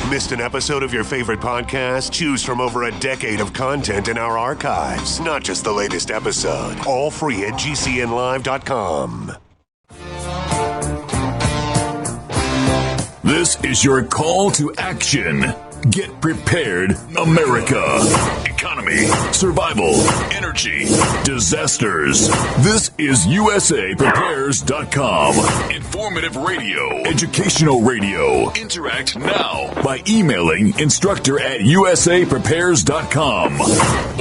Missed an episode of your favorite podcast? Choose from over a decade of content in our archives, not just the latest episode. All free at gcnlive.com. This is your call to action. Get prepared, America. Economy, survival, energy, disasters. This is USAPrepares.com. Informative radio, educational radio. Interact now by emailing instructor@USAPrepares.com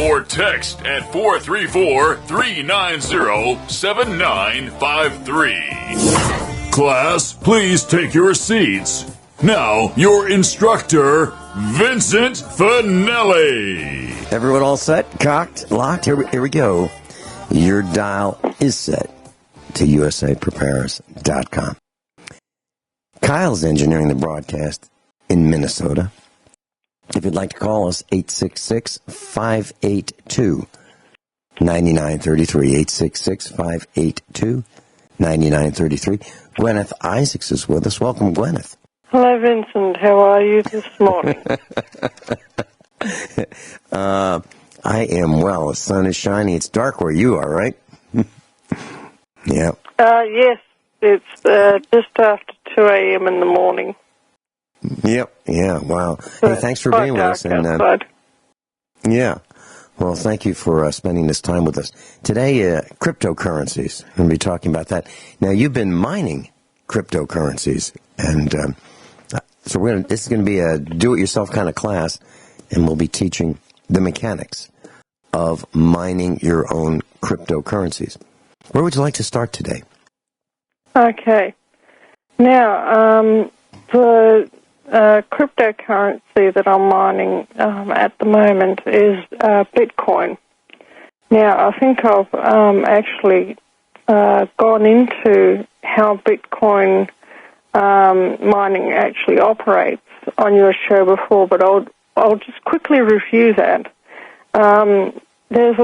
or text at 434-390-7953. Class, please take your seats. Now, your instructor, Vincent Finelli. Everyone all set? Cocked? Locked? Here we go. Your dial is set to USAPrepares.com. Kyle's engineering the broadcast in Minnesota. If you'd like to call us, 866-582-9933. 866-582-9933. Guineith Isaacs is with us. Welcome, Guineith. Hello, Vincent. How are you this morning? I am well. The sun is shining. It's dark where you are, right? Yeah. Yes, it's just after 2 a.m. in the morning. Yep. Yeah. Wow. So hey, thanks for being with us. And yeah. Well, thank you for spending this time with us today. Cryptocurrencies. We're going to be talking about that. Now, you've been mining cryptocurrencies, and so this is going to be a do-it-yourself kind of class, and we'll be teaching the mechanics of mining your own cryptocurrencies. Where would you like to start today? Okay. Now, the cryptocurrency that I'm mining at the moment is Bitcoin. Now, I think I've actually gone into how Bitcoin mining actually operates on your show before, but I'll just quickly review that. There's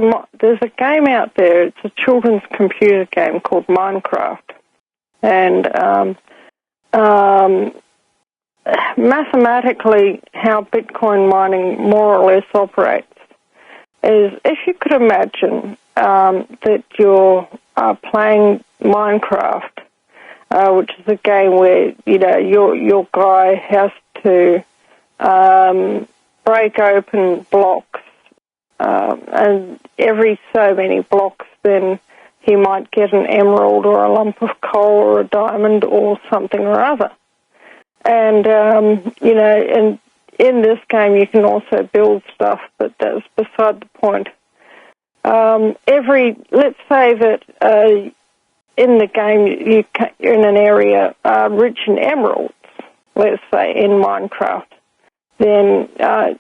a game out there. It's a children's computer game called Minecraft, and mathematically, how Bitcoin mining more or less operates is, if you could imagine that you're playing Minecraft, which is a game where your guy has to break open blocks, and every so many blocks, then he might get an emerald or a lump of coal or a diamond or something or other. And and in this game you can also build stuff, but that's beside the point. Let's say that in the game you're in an area rich in emeralds, let's say in Minecraft, then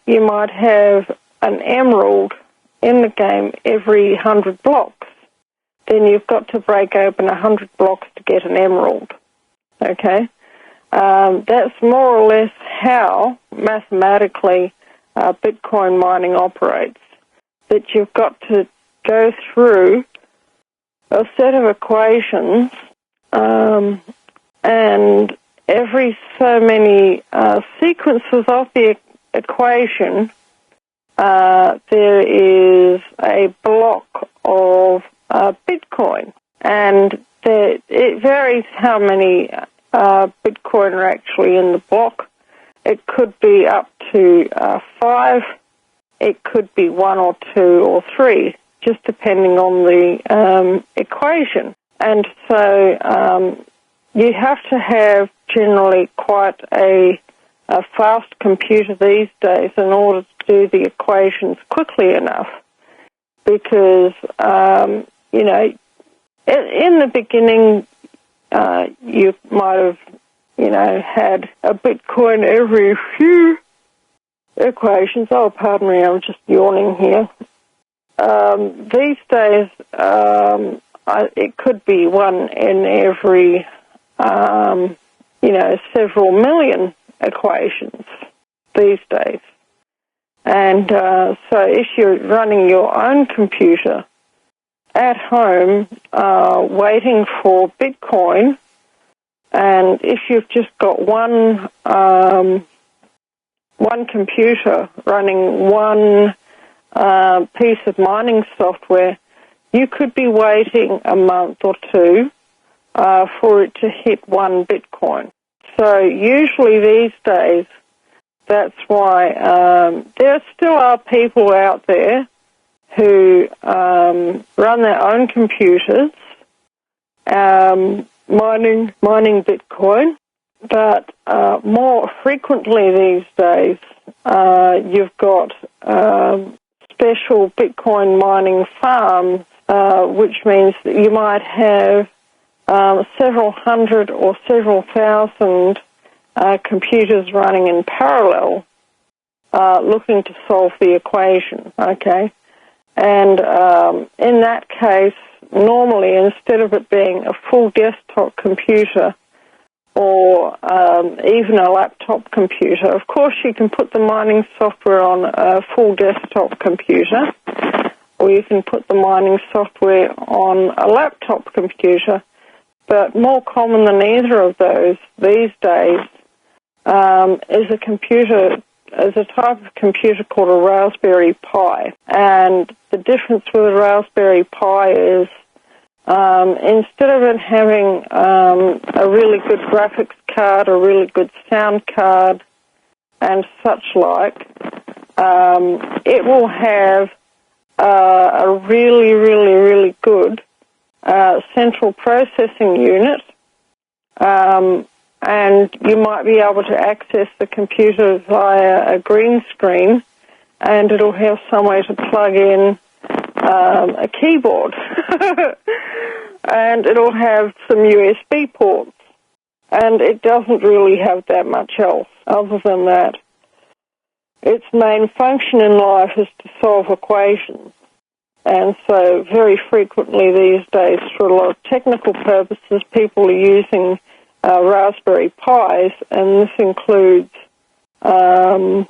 you might have an emerald in the game every 100 blocks. Then you've got to break open 100 blocks to get an emerald. Okay? That's more or less how, mathematically, Bitcoin mining operates. That you've got to go through a set of equations, and every so many sequences of the equation, there is a block of Bitcoin. And it varies how many Bitcoin are actually in the block. It could be up to 5. It could be 1 or 2 or 3, just depending on the equation. And so you have to have generally quite a fast computer these days in order to do the equations quickly enough, because in the beginning you might have had a Bitcoin every few equations. Oh, pardon me, I'm just yawning here. These days it could be 1 in every several million equations these days. And so if you're running your own computer at home waiting for Bitcoin, and if you've just got one one computer running one piece of mining software, you could be waiting a month or two for it to hit 1 Bitcoin. So usually these days, that's why there still are people out there who run their own computers, mining Bitcoin, but more frequently these days, you've got special Bitcoin mining farms, which means that you might have several hundred or several thousand computers running in parallel, looking to solve the equation, okay? And in that case, normally, instead of it being a full desktop computer or even a laptop computer, of course you can put the mining software on a full desktop computer, or you can put the mining software on a laptop computer. But more common than either of those these days is a type of computer called a Raspberry Pi. And the difference with a Raspberry Pi is instead of it having a really good graphics card, a really good sound card, and such like, it will have a really, really, really good central processing unit, and you might be able to access the computer via a green screen, and it'll have somewhere to plug in a keyboard, and it'll have some USB ports, and it doesn't really have that much else other than that. Its main function in life is to solve equations. And so very frequently these days, for a lot of technical purposes, people are using Raspberry Pis, and this includes, for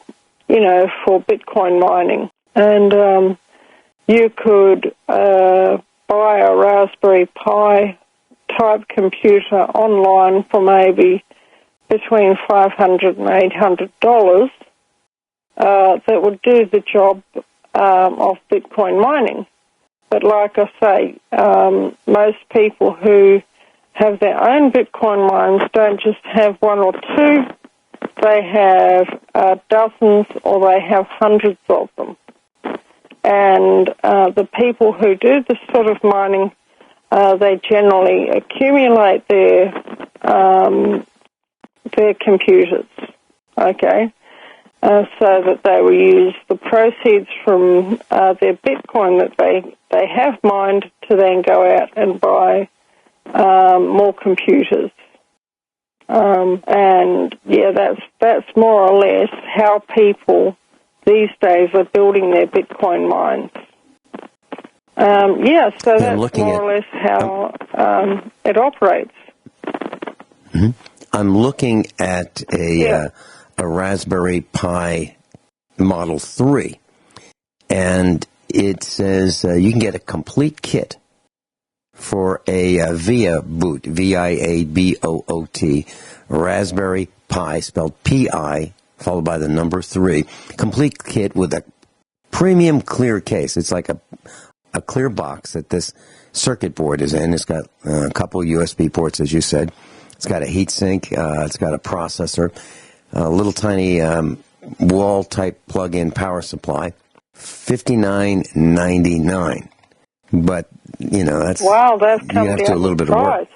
Bitcoin mining. And you could buy a Raspberry Pi type computer online for maybe between $500 and $800 that would do the job of Bitcoin mining. But like I say, most people who have their own Bitcoin mines don't just have one or two, they have dozens or they have hundreds of them. And the people who do this sort of mining, they generally accumulate their computers, okay? So that they will use the proceeds from their Bitcoin that they have mined to then go out and buy more computers. And yeah, that's more or less how people these days are building their Bitcoin mines. So that's more or less how it operates. Mm-hmm. I'm looking at a Raspberry Pi Model 3, and it says you can get a complete kit for a VIA boot, VIABOOT, Raspberry Pi, spelled P-I, followed by the number 3, complete kit with a premium clear case. It's like a clear box that this circuit board is in. It's got a couple USB ports, as you said. It's got a heat sink. It's got a processor. A little tiny wall-type plug-in power supply, $59.99. But that's that's you have to do a little bit of work.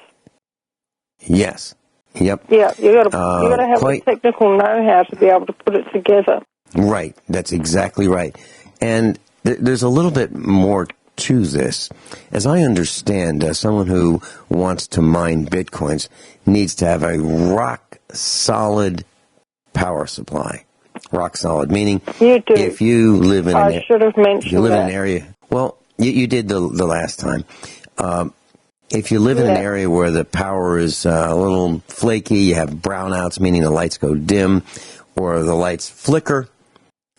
Yes. Yep. Yeah, you got to have the technical know-how to be able to put it together. Right. That's exactly right. And there's a little bit more to this. As I understand, someone who wants to mine Bitcoins needs to have a rock-solid power supply. Rock solid, meaning you do. If you live in I should have mentioned if you live that. in an area, well, you did the last time. If you live in an area where the power is a little flaky, you have brownouts, meaning the lights go dim, or the lights flicker,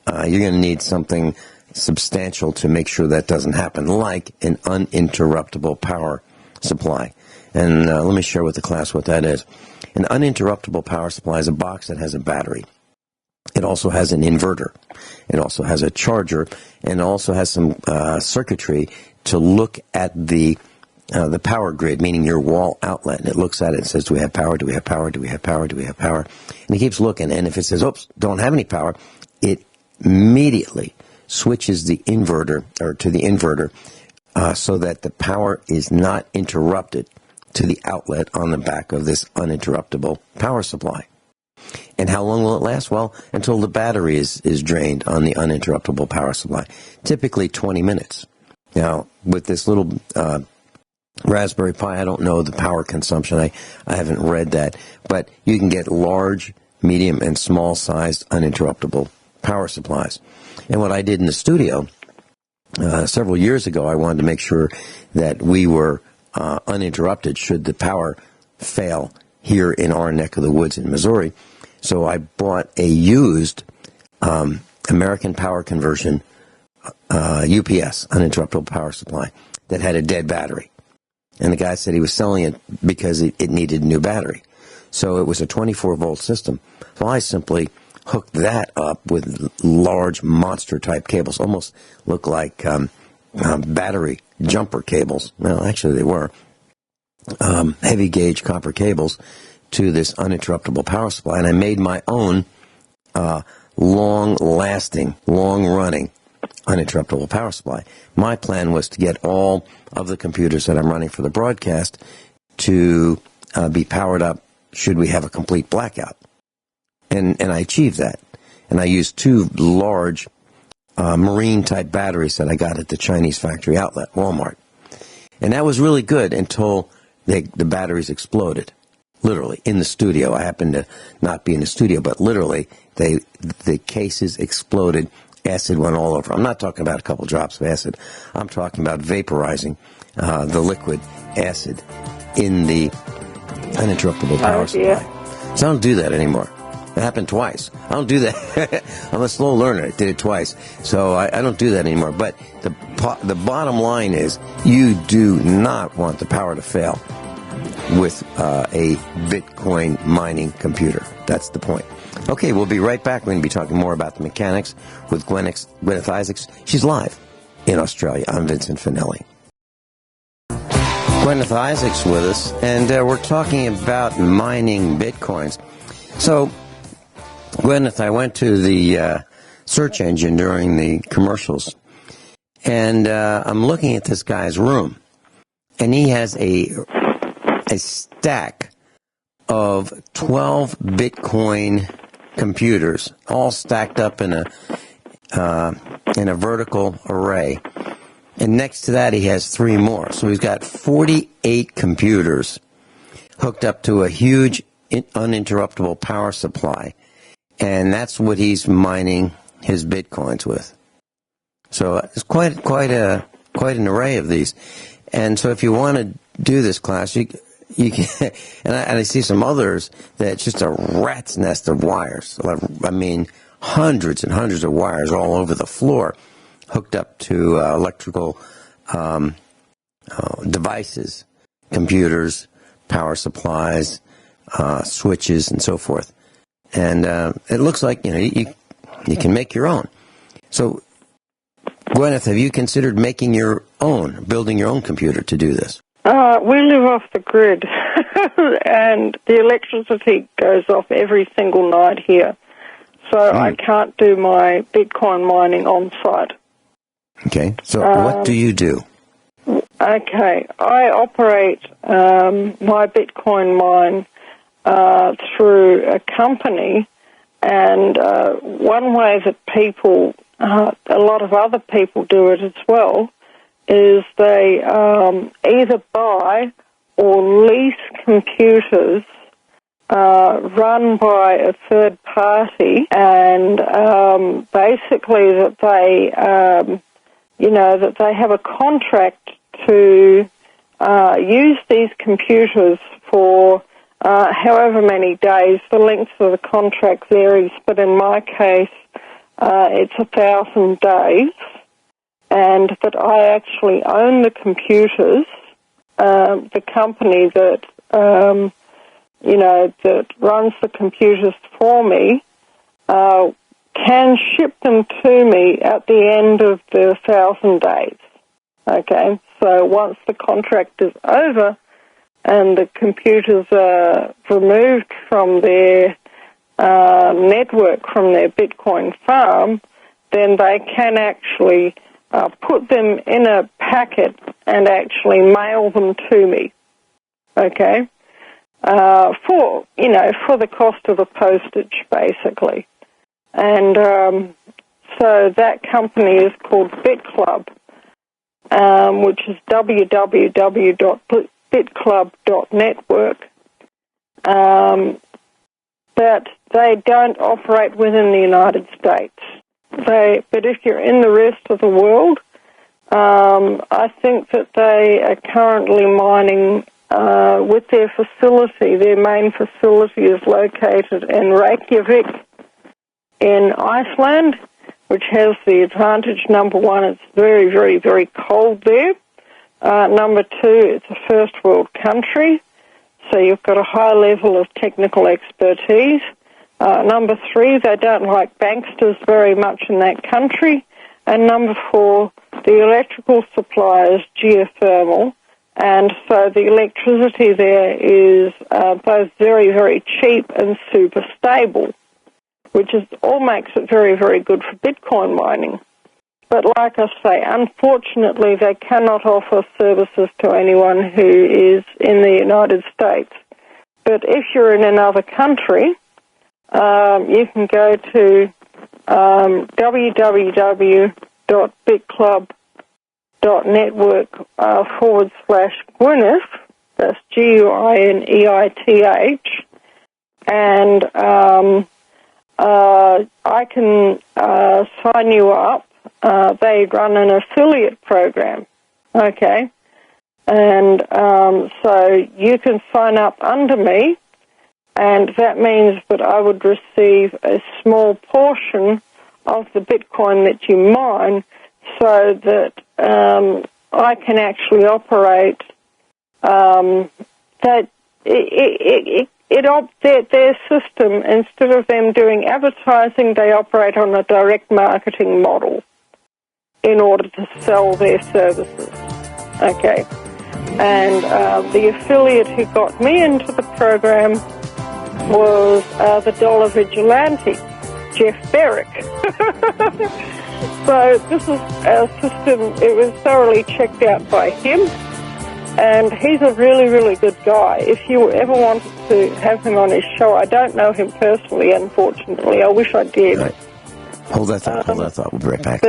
you're going to need something substantial to make sure that doesn't happen, like an uninterruptible power supply. And let me share with the class what that is. An uninterruptible power supply is a box that has a battery. It also has an inverter. It also has a charger, and also has some circuitry to look at the power grid, meaning your wall outlet. And it looks at it and says, do we have power? Do we have power? Do we have power? Do we have power? And it keeps looking. And if it says, oops, don't have any power, it immediately switches the inverter to the inverter so that the power is not interrupted to the outlet on the back of this uninterruptible power supply. And how long will it last? Well, until the battery is drained on the uninterruptible power supply. Typically 20 minutes. Now, with this little Raspberry Pi, I don't know the power consumption. I haven't read that. But you can get large, medium, and small-sized uninterruptible power supplies. And what I did in the studio several years ago, I wanted to make sure that we were uninterrupted should the power fail here in our neck of the woods in Missouri. So I bought a used American Power Conversion UPS, uninterruptible power supply, that had a dead battery. And the guy said he was selling it because it needed a new battery. So it was a 24-volt system. So I simply hooked that up with large monster-type cables, almost look like battery jumper cables. Well, actually they were. Heavy gauge copper cables to this uninterruptible power supply, and I made my own long-lasting, long-running uninterruptible power supply. My plan was to get all of the computers that I'm running for the broadcast to be powered up should we have a complete blackout. And I achieved that. And I used two large marine-type batteries that I got at the Chinese factory outlet, Walmart. And that was really good until the batteries exploded, literally, in the studio. I happened to not be in the studio, but literally, the cases exploded. Acid went all over. I'm not talking about a couple drops of acid. I'm talking about vaporizing the liquid acid in the uninterruptible power supply. So I don't do that anymore. It happened twice. I don't do that. I'm a slow learner. I did it twice. So I don't do that anymore. But the bottom line is you do not want the power to fail with a Bitcoin mining computer. That's the point. Okay, we'll be right back. We're going to be talking more about the mechanics with Guineith Isaacs. She's live in Australia. I'm Vincent Finelli. Guineith Isaacs with us, and we're talking about mining Bitcoins. So, Guineith, I went to the search engine during the commercials, and I'm looking at this guy's room, and he has a stack of 12 Bitcoin computers, all stacked up in a vertical array. And next to that, he has 3 more. So he's got 48 computers hooked up to a huge uninterruptible power supply. And that's what he's mining his Bitcoins with. So it's quite an array of these. And so if you want to do this class, you can, and I see some others that's just a rat's nest of wires. I mean, hundreds and hundreds of wires all over the floor, hooked up to electrical devices, computers, power supplies, switches, and so forth. And it looks like you can make your own. So, Guineith, have you considered making your own, building your own computer to do this? We live off the grid, and the electricity goes off every single night here. So I can't do my Bitcoin mining on site. Okay, so what do you do? Okay, I operate my Bitcoin mine through a company, and one way that people, a lot of other people do it as well, is they either buy or lease computers run by a third party, and basically that they, that they have a contract to use these computers for however many days. The length of the contract varies, but in my case, it's 1,000 days. And that I actually own the computers. The company that that runs the computers for me can ship them to me at the end of the 1,000 days. Okay, so once the contract is over and the computers are removed from their network, from their Bitcoin farm, then they can actually put them in a packet and actually mail them to me. Okay, for the cost of the postage, basically. And so that company is called BitClub, which is www.bitclub.network. But they don't operate within the United States. But if you're in the rest of the world, I think that they are currently mining with their facility. Their main facility is located in Reykjavik in Iceland, which has the advantage, number one, it's very, very, very cold there. Number two, it's a first world country, so you've got a high level of technical expertise. Number three, they don't like banksters very much in that country. And number four, the electrical supply is geothermal, and so the electricity there is both very, very cheap and super stable, which all makes it very, very good for Bitcoin mining. But like I say, unfortunately, they cannot offer services to anyone who is in the United States. But if you're in another country, you can go to www.bitclub.network/Guineith, that's Guineith, and I can sign you up. They run an affiliate program, okay? And so you can sign up under me, and that means that I would receive a small portion of the Bitcoin that you mine, so that I can actually operate their system. Instead of them doing advertising, they operate on a direct marketing model in order to sell their services. Okay. And the affiliate who got me into the program was the Dollar Vigilante, Jeff Berwick. So this is our system. It was thoroughly checked out by him, and he's a really, really good guy. If you ever wanted to have him on his show, I don't know him personally, unfortunately. I wish I did. Right. Hold that thought. We'll be right back.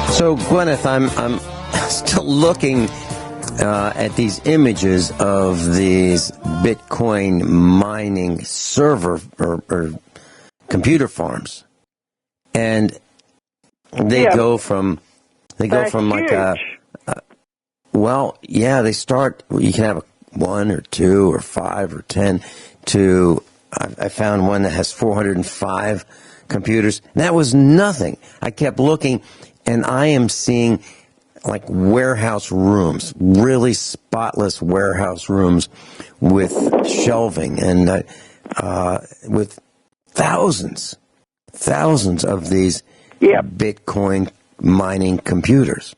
So, Guineith, I'm still looking at these images of these Bitcoin mining server or computer farms, and they go from like they start. You can have 1 or 2 or 5 or 10 to. I found one that has 405 computers. And that was nothing. I kept looking, and I am seeing like warehouse rooms, really spotless warehouse rooms with shelving and with thousands of these Bitcoin mining computers.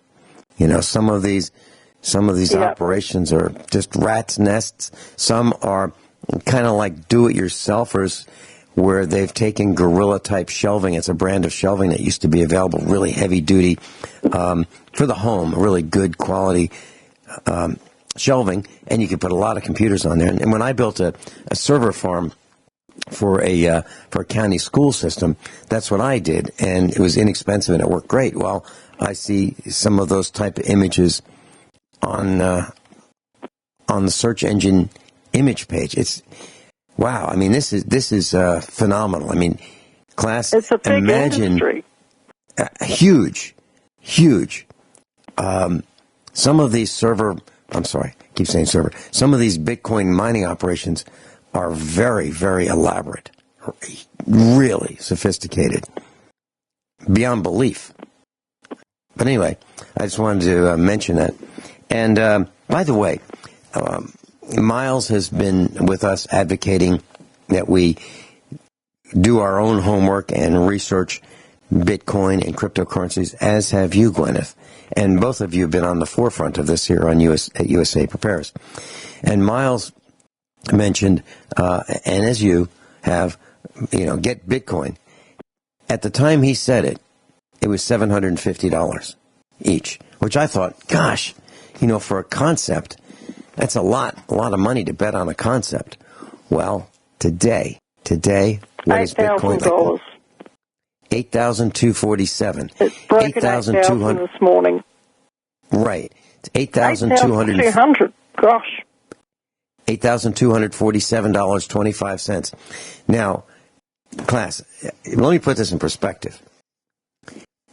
You know, some of these operations are just rat's nests. Some are kind of like do-it-yourselfers, where they've taken Gorilla-type shelving. It's a brand of shelving that used to be available, really heavy-duty for the home, really good quality shelving, and you could put a lot of computers on there. And when I built a server farm for a county school system, that's what I did, and it was inexpensive and it worked great. Well, I see some of those type of images on the search engine image page. It's wow. I mean, this is phenomenal. I mean, class. It's a big industry. Huge. Some of these some of these Bitcoin mining operations are very, very elaborate, really sophisticated, beyond belief. But anyway, I just wanted to mention that. And by the way, Miles has been with us advocating that we do our own homework and research Bitcoin and cryptocurrencies, as have you, Guineith. And both of you have been on the forefront of this here on at USA Prepares. And Miles mentioned, and as you have, get Bitcoin. At the time he said it, it was $750 each, which I thought, gosh, for a concept, that's a lot of money to bet on a concept. Well, today, what is Bitcoin? $8,000. $8,247. It's broken $8,200 this morning. Right. It's $8,200. Gosh. $8,247.25. Now, class, let me put this in perspective.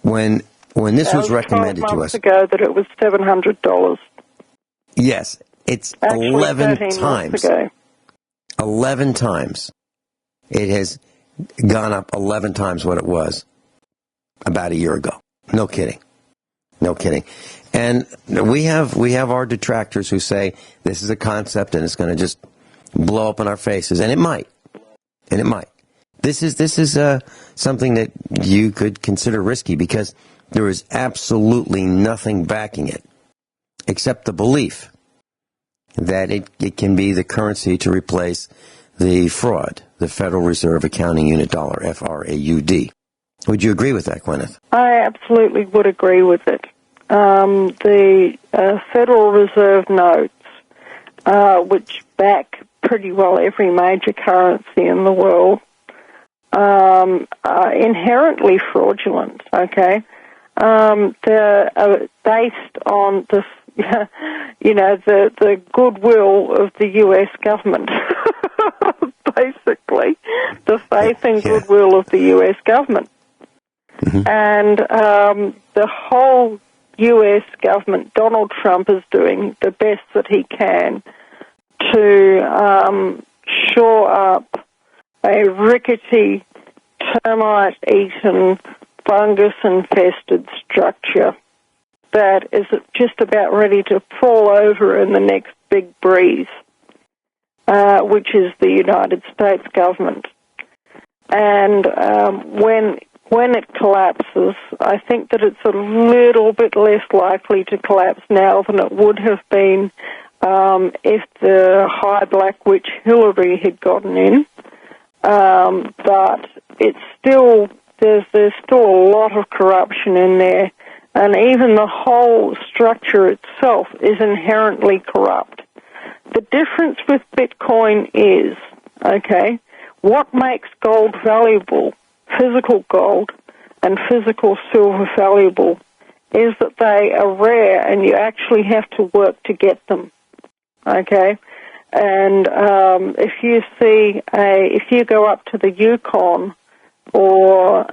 When this was recommended to us ago, that it was $700. Yes, it's actually 11 times. 11 times. It has gone up 11 times what it was about a year ago. No kidding. And we have our detractors who say this is a concept and it's going to just blow up in our faces, and it might. This is something that you could consider risky because there is absolutely nothing backing it except the belief that it can be the currency to replace the fraud, the Federal Reserve Accounting Unit dollar, FRAUD. Would you agree with that, Guineith? I absolutely would agree with it. The Federal Reserve notes, which back pretty well every major currency in the world, are inherently fraudulent, okay? They're based on the goodwill of the U.S. government, basically, the faith and goodwill of the U.S. government. Mm-hmm. And the whole U.S. government, Donald Trump is doing the best that he can to shore up a rickety, termite-eaten, fungus-infested structure that is just about ready to fall over in the next big breeze, which is the United States government. And when it collapses, I think that it's a little bit less likely to collapse now than it would have been if the high black witch Hillary had gotten in. But it's still there's still a lot of corruption in there, and even the whole structure itself is inherently corrupt. The difference with Bitcoin is, what makes gold valuable, physical gold and physical silver valuable, is that they are rare and you actually have to work to get them, And if you go up to the Yukon or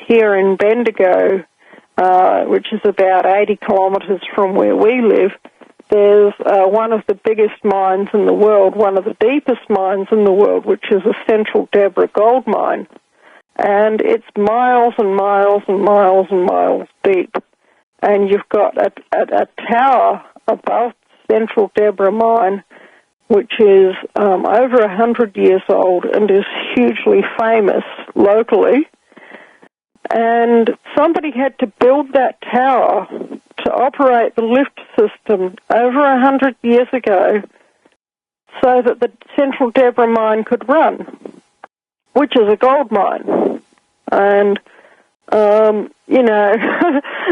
here in Bendigo, which is about 80 kilometres from where we live, there's one of the biggest mines in the world, one of the deepest mines in the world, which is a Central Deborah gold mine. And it's miles and miles and miles and miles deep. And you've got a tower above Central Deborah mine, which is over 100 years old and is hugely famous locally. And somebody had to build that tower to operate the lift system over 100 years ago so that the Central Deborah mine could run, which is a gold mine. And,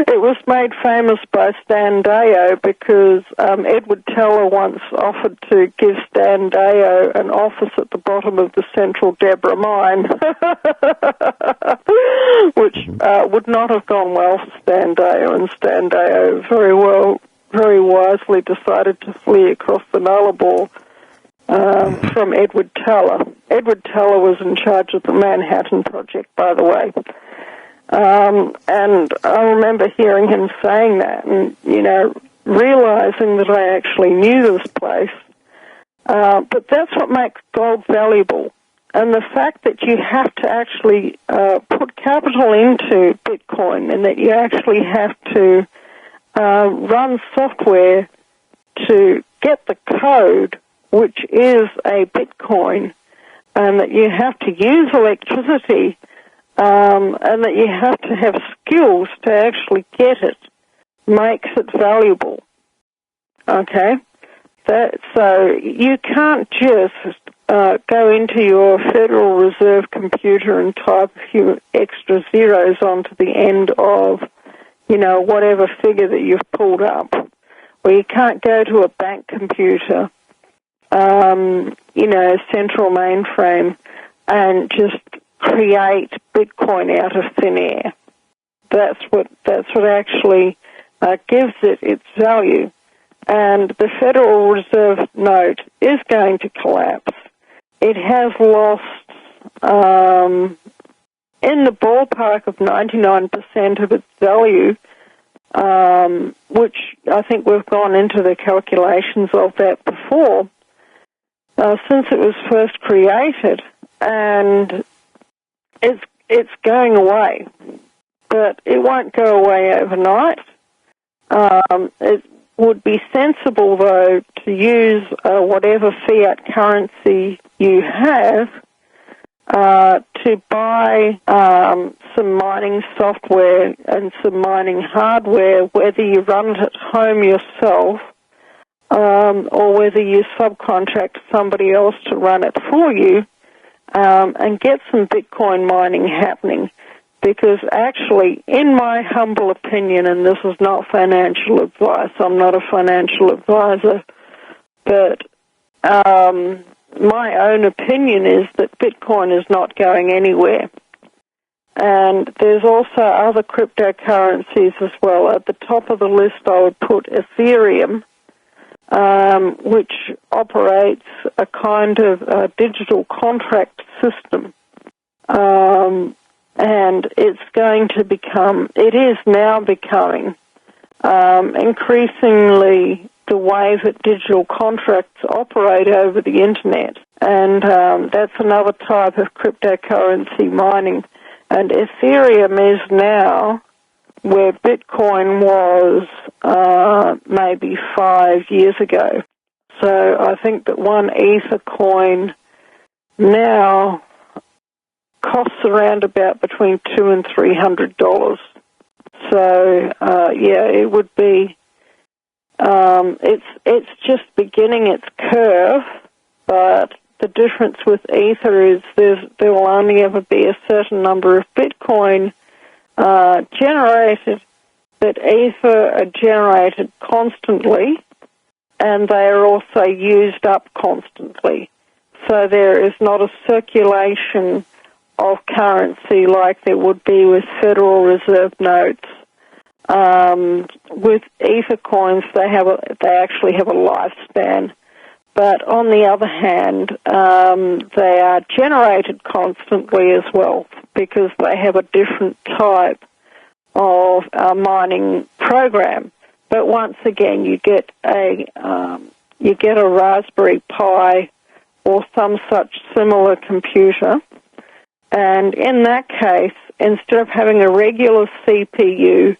it was made famous by Stan Deyo because Edward Teller once offered to give Stan Deyo an office at the bottom of the Central Deborah mine, which would not have gone well for Stan Deyo, and Stan Deyo very wisely decided to flee across the Nullarbor from Edward Teller. Edward Teller was in charge of the Manhattan Project, by the way. And I remember hearing him saying that and, realizing that I actually knew this place. But that's what makes gold valuable. And the fact that you have to actually put capital into Bitcoin and that you actually have to run software to get the code, which is a Bitcoin, and that you have to use electricity, and that you have to have skills to actually get it, makes it valuable. Okay? So you can't just go into your Federal Reserve computer and type a few extra zeros onto the end of, whatever figure that you've pulled up. Or you can't go to a bank computer, central mainframe, and just create Bitcoin out of thin air. That's what actually gives it its value. And the Federal Reserve note is going to collapse. It has lost in the ballpark of 99% of its value, which I think we've gone into the calculations of that before, since it was first created, and it's going away. But it won't go away overnight. It would be sensible, though, to use whatever fiat currency you have to buy some mining software and some mining hardware, whether you run it at home yourself or whether you subcontract somebody else to run it for you, and get some Bitcoin mining happening. Because actually, in my humble opinion, and this is not financial advice, I'm not a financial advisor, but my own opinion is that Bitcoin is not going anywhere. And there's also other cryptocurrencies as well. At the top of the list, I would put Ethereum, which operates a kind of digital contract system. And it is now becoming increasingly the way that digital contracts operate over the internet. And that's another type of cryptocurrency mining. And Ethereum is now where Bitcoin was maybe 5 years ago. So I think that one Ether coin now costs around about between $200 and $300. So it would be. It's just beginning its curve, but the difference with Ether is there will only ever be a certain number of Bitcoin generated, but Ether are generated constantly, and they are also used up constantly. So there is not a circulation of currency like there would be with Federal Reserve notes. With Ether coins, they actually have a lifespan. But on the other hand, they are generated constantly as well because they have a different type of mining program. But once again, you get a Raspberry Pi or some such similar computer. And in that case, instead of having a regular CPU,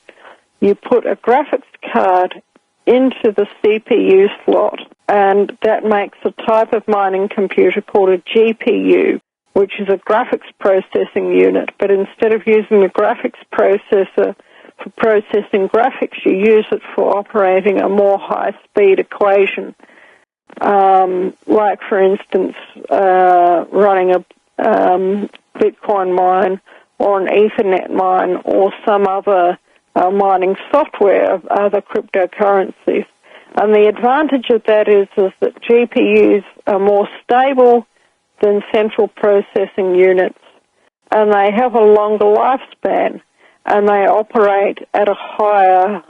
you put a graphics card into the CPU slot, and that makes a type of mining computer called a GPU, which is a graphics processing unit. But instead of using the graphics processor for processing graphics, you use it for operating a more high-speed equation. Like, for instance, running a Bitcoin mine or an Ethernet mine or some other mining software of other cryptocurrencies. And the advantage of that is that GPUs are more stable than central processing units, and they have a longer lifespan, and they operate at a higher,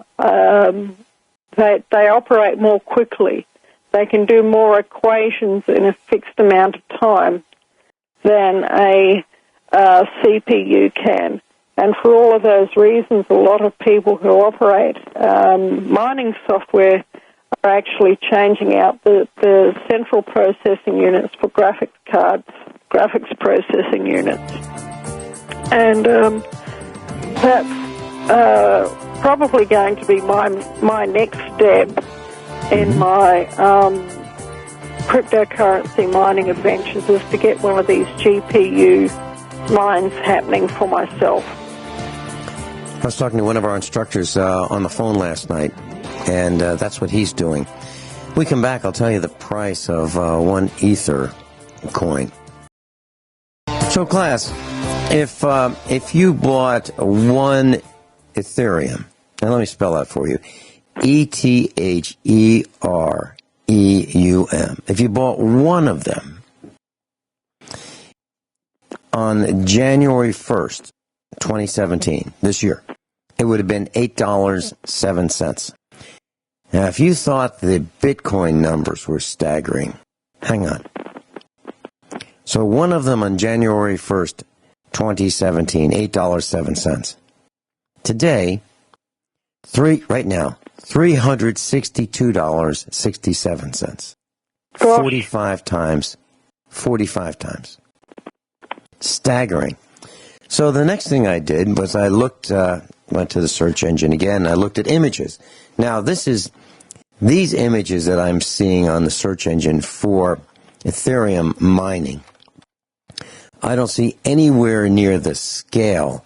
they operate more quickly. They can do more equations in a fixed amount of time than a CPU can. And for all of those reasons, a lot of people who operate mining software are actually changing out the central processing units for graphics cards, graphics processing units. And that's probably going to be my next step in my cryptocurrency mining adventures is to get one of these GPU mines happening for myself. I was talking to one of our instructors on the phone last night, and that's what he's doing. When we come back, I'll tell you the price of one Ether coin. So, class, if you bought one Ethereum, and let me spell that for you, ETHEREUM. If you bought one of them on January 1st, 2017, this year, it would have been $8.07. Now, if you thought the Bitcoin numbers were staggering, hang on. So one of them on January 1st, 2017, $8.07. Today, right now, $362.67. 45 times. Staggering. So the next thing I did was I looked, went to the search engine again, I looked at images. Now, these images that I'm seeing on the search engine for Ethereum mining, I don't see anywhere near the scale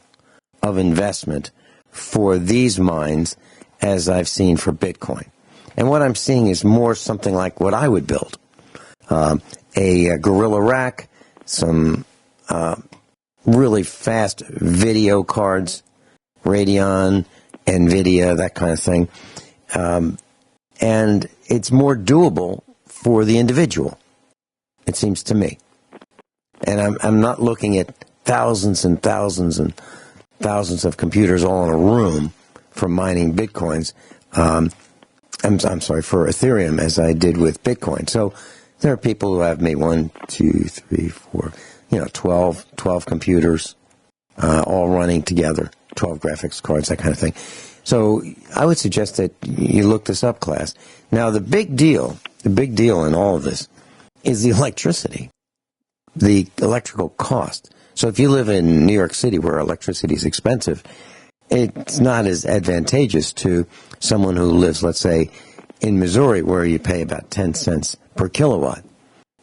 of investment for these mines as I've seen for Bitcoin. And what I'm seeing is more something like what I would build. A Gorilla Rack, some really fast video cards, Radeon, NVIDIA, that kind of thing. And it's more doable for the individual, it seems to me. And I'm not looking at thousands and thousands and thousands of computers all in a room for mining Bitcoins. I'm sorry, for Ethereum, as I did with Bitcoin. So there are people who have maybe 1, 2, 3, 4, 12 computers all running together, 12 graphics cards, that kind of thing. So I would suggest that you look this up, class. Now, the big deal in all of this is the electricity, the electrical cost. So if you live in New York City where electricity is expensive, it's not as advantageous to someone who lives, let's say, in Missouri where you pay about 10 cents per kilowatt.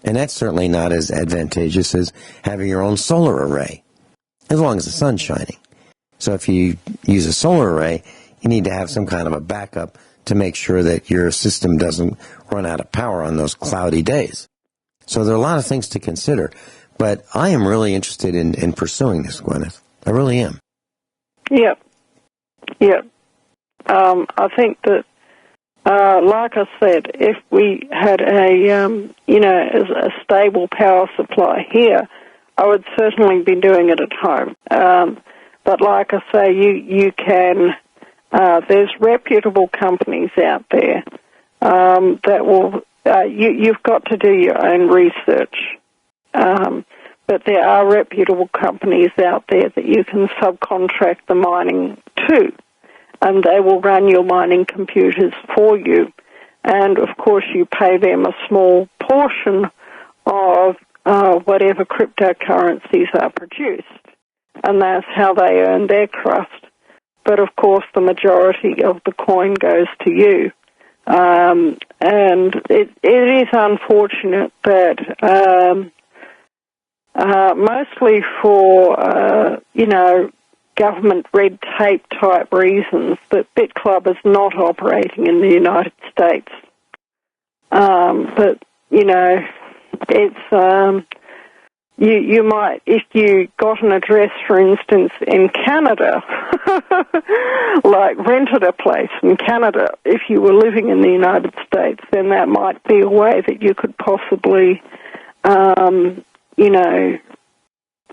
And that's certainly not as advantageous as having your own solar array, as long as the sun's shining. So if you use a solar array, you need to have some kind of a backup to make sure that your system doesn't run out of power on those cloudy days. So there are a lot of things to consider. But I am really interested in pursuing this, Guineith. I really am. Yep. I think that, like I said, if we had a stable power supply here, I would certainly be doing it at home. But like I say, you can. There's reputable companies out there that will. You've got to do your own research. But there are reputable companies out there that you can subcontract the mining to, and they will run your mining computers for you. And, of course, you pay them a small portion of whatever cryptocurrencies are produced, and that's how they earn their crust. But, of course, the majority of the coin goes to you. And it is unfortunate that... mostly for, government red tape type reasons, that BitClub is not operating in the United States. But, it's, you might, if you got an address, for instance, in Canada, like rented a place in Canada, if you were living in the United States, then that might be a way that you could possibly,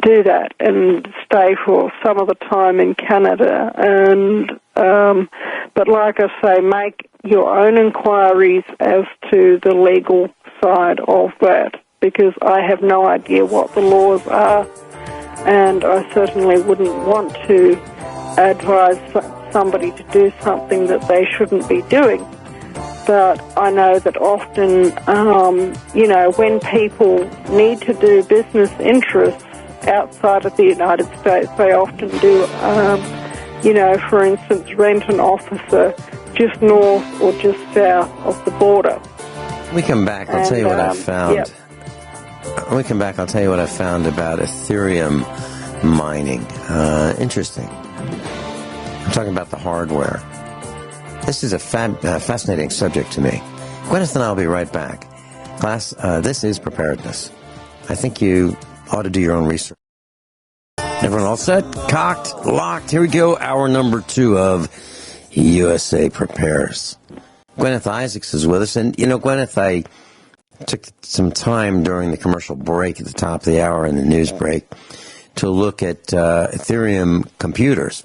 do that and stay for some of the time in Canada. And but like I say, make your own inquiries as to the legal side of that, because I have no idea what the laws are, and I certainly wouldn't want to advise somebody to do something that they shouldn't be doing. But I know that often, when people need to do business interests outside of the United States, they often do, for instance, rent an officer just north or just south of the border. we come back, I'll tell you what I found. Yep. When we come back, I'll tell you what I found about Ethereum mining. Interesting. I'm talking about the hardware. This is a fascinating subject to me. Guineith and I will be right back. Class, this is preparedness. I think you ought to do your own research. Everyone all set? Cocked? Locked? Here we go. Hour number 2 of USA Prepares. Guineith Isaacs is with us. And, you know, Guineith, I took some time during the commercial break at the top of the hour and the news break to look at Ethereum computers.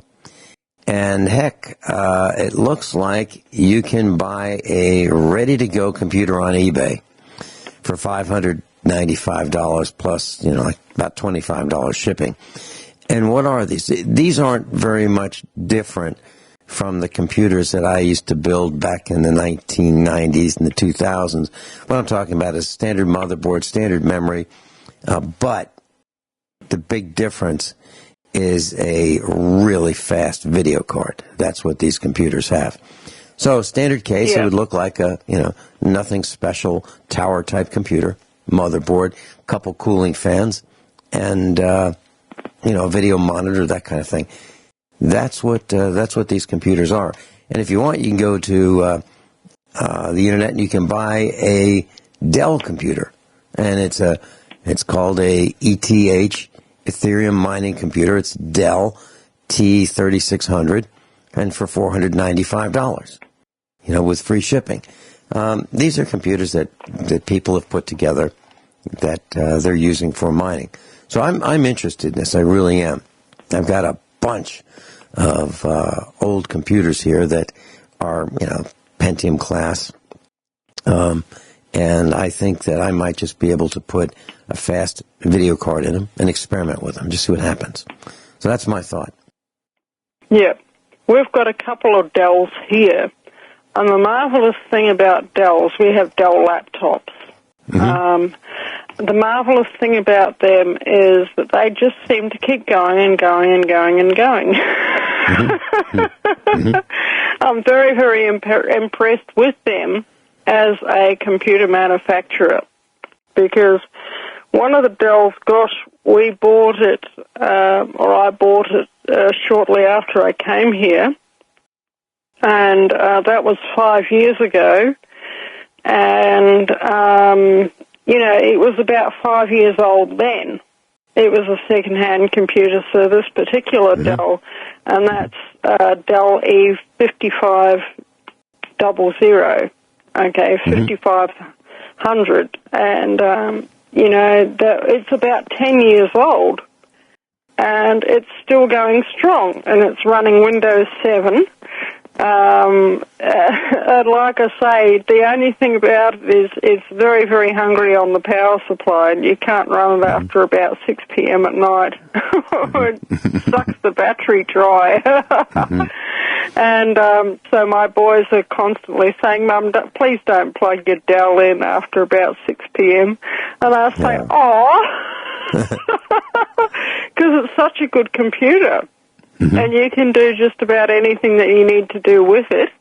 And heck, it looks like you can buy a ready-to-go computer on eBay for $595 plus, you know, like about $25 shipping. And what are these? These aren't very much different from the computers that I used to build back in the 1990s and the 2000s. What I'm talking about is standard motherboard, standard memory, but the big difference is a really fast video card. That's what these computers have. So standard case, It would look like a, you know, nothing special tower type computer, motherboard, couple cooling fans, and you know, a video monitor, that kind of thing. That's what these computers are. And if you want, you can go to the internet and you can buy a Dell computer, and it's called a ETH, Ethereum mining computer. It's Dell T3600, and for $495, you know, with free shipping. These are computers that people have put together that they're using for mining. So I'm interested in this. I really am. I've got a bunch of old computers here that are, you know, Pentium class, and I think that I might just be able to put a fast video card in them and experiment with them, just see what happens. So that's my thought. Yeah, we've got a couple of Dells here, and the marvelous thing about Dells, we have Dell laptops. Mm-hmm. The marvelous thing about them is that they just seem to keep going and going and going and going. Mm-hmm. Mm-hmm. I'm very, very impressed with them as a computer manufacturer, because one of the Dells, gosh, we bought it, or I bought it shortly after I came here, and that was 5 years ago, and you know, it was about 5 years old then. It was a second-hand computer, so this particular Dell, and that's Dell E5500, okay, 5500, and, you know, it's about 10 years old, and it's still going strong, and it's running Windows 7. And like I say, the only thing about it is it's very, very hungry on the power supply, and you can't run it after about 6 p.m. at night. It sucks the battery dry. And so my boys are constantly saying, Mum, please don't plug your Dell in after about 6 p.m. And I say, because it's such a good computer. Mm-hmm. And you can do just about anything that you need to do with it.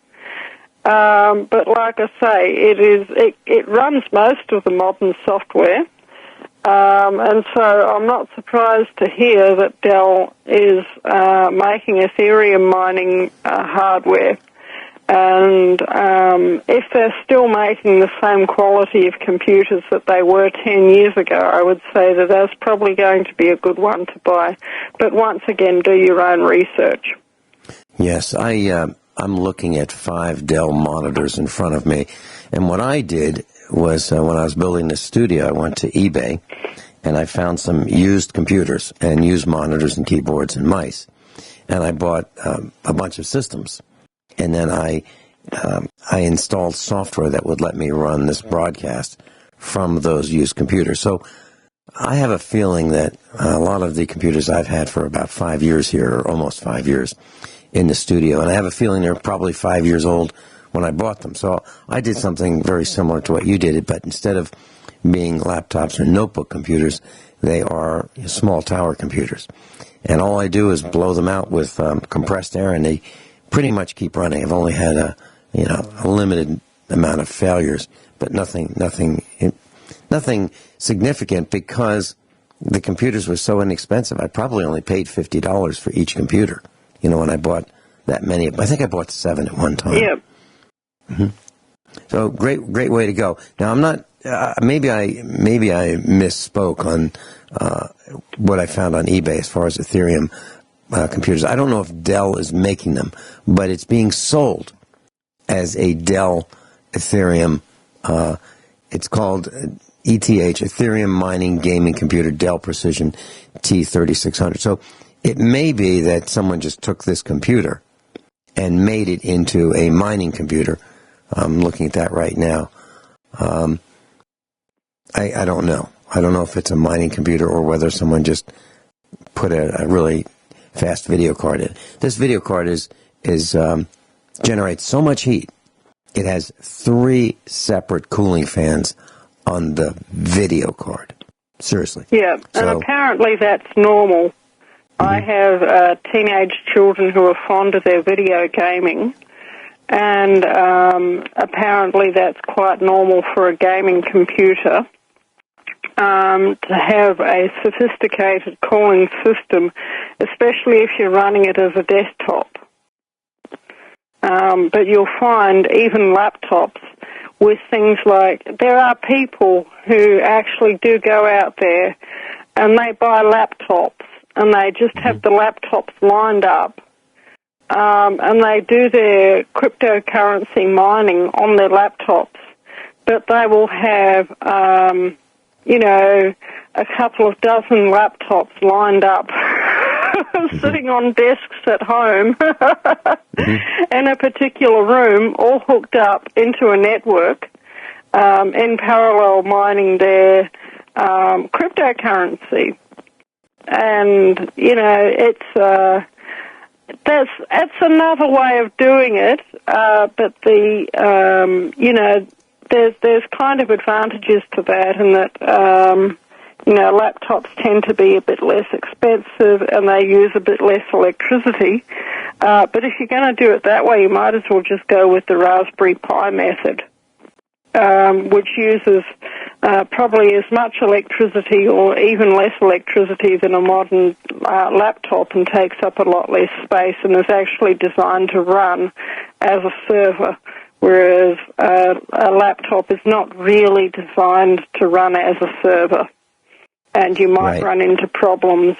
But like I say, it runs most of the modern software. And so I'm not surprised to hear that Dell is making Ethereum mining hardware. And if they're still making the same quality of computers that they were 10 years ago, I would say that that's probably going to be a good one to buy. But once again, do your own research. Yes, I'm looking at 5 Dell monitors in front of me. And what I did was when I was building this studio, I went to eBay and I found some used computers and used monitors and keyboards and mice. And I bought a bunch of systems. And then I installed software that would let me run this broadcast from those used computers. So I have a feeling that a lot of the computers I've had for about 5 years here, or almost 5 years, in the studio, and I have a feeling they're probably 5 years old when I bought them. So I did something very similar to what you did, but instead of being laptops or notebook computers, they are small tower computers. And all I do is blow them out with compressed air, and they pretty much keep running. I've only had a limited amount of failures, but nothing significant because the computers were so inexpensive. I probably only paid $50 for each computer. When I bought that many. I think I bought 7 at one time. Yeah. Mm-hmm. So great way to go. Now I'm not. Maybe I misspoke on what I found on eBay as far as Ethereum computers. I don't know if Dell is making them, but it's being sold as a Dell Ethereum. It's called ETH, Ethereum Mining Gaming Computer, Dell Precision T3600. So it may be that someone just took this computer and made it into a mining computer. I'm looking at that right now. I don't know. I don't know if it's a mining computer or whether someone just put a really fast video card in. This video card generates so much heat. It has 3 separate cooling fans on the video card. Seriously. Yeah, and apparently that's normal. Mm-hmm. I have teenage children who are fond of their video gaming, and apparently that's quite normal for a gaming computer to have a sophisticated cooling system, especially if you're running it as a desktop. But you'll find even laptops with things like, there are people who actually do go out there and they buy laptops and they just have the laptops lined up and they do their cryptocurrency mining on their laptops, but they will have, a couple of dozen laptops lined up sitting on desks at home in a particular room, all hooked up into a network in parallel mining their cryptocurrency. And, that's another way of doing it, but there's kind of advantages to that in that, laptops tend to be a bit less expensive and they use a bit less electricity. But if you're going to do it that way, you might as well just go with the Raspberry Pi method, which uses probably as much electricity or even less electricity than a modern laptop and takes up a lot less space and is actually designed to run as a server, whereas a laptop is not really designed to run as a server. And you might run into problems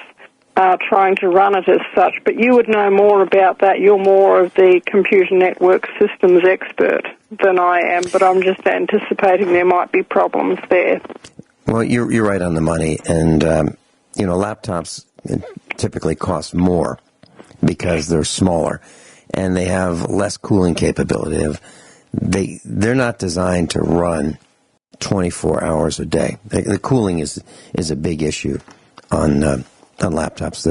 trying to run it as such. But you would know more about that. You're more of the computer network systems expert than I am, but I'm just anticipating there might be problems there. Well, you're right on the money. And, laptops typically cost more because they're smaller and they have less cooling capability. They're not designed to run 24 hours a day. The cooling is a big issue on laptops.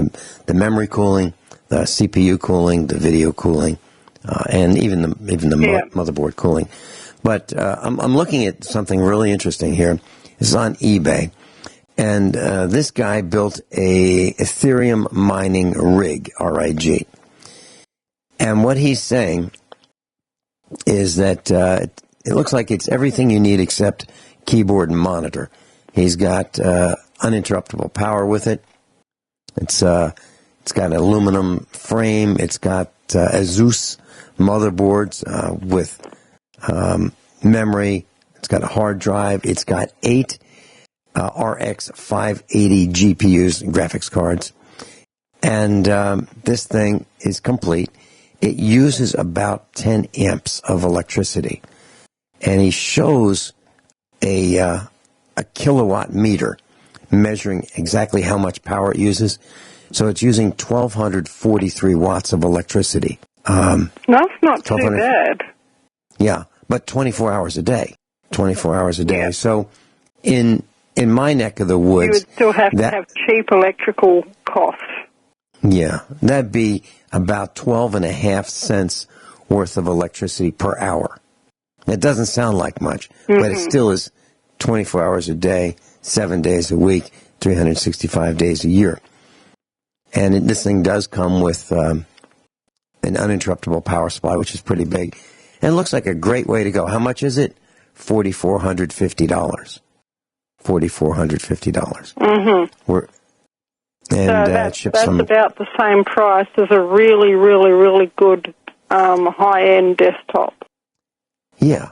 The memory cooling, the CPU cooling, the video cooling, and even the motherboard cooling. But I'm looking at something really interesting here. This is on eBay, and this guy built a Ethereum mining rig, RIG. And what he's saying is that it looks like it's everything you need except keyboard and monitor. He's got uninterruptible power with it. It's got an aluminum frame. It's got Asus motherboards with memory. It's got a hard drive. It's got 8 RX 580 GPUs, graphics cards. And this thing is complete. It uses about 10 amps of electricity. And he shows a kilowatt meter measuring exactly how much power it uses. So it's using 1,243 watts of electricity. That's not too bad. Yeah, but 24 hours a day. 24 hours a day. Yeah. So in my neck of the woods... You would still have to have cheap electrical costs. Yeah, that'd be about 12.5 cents worth of electricity per hour. It doesn't sound like much, but it still is 24 hours a day, 7 days a week, 365 days a year. And this thing does come with an uninterruptible power supply, which is pretty big. And it looks like a great way to go. How much is it? $4,450. $4,450. Mm-hmm. It ships that's about the same price as a really, really, really good high-end desktop. Yeah.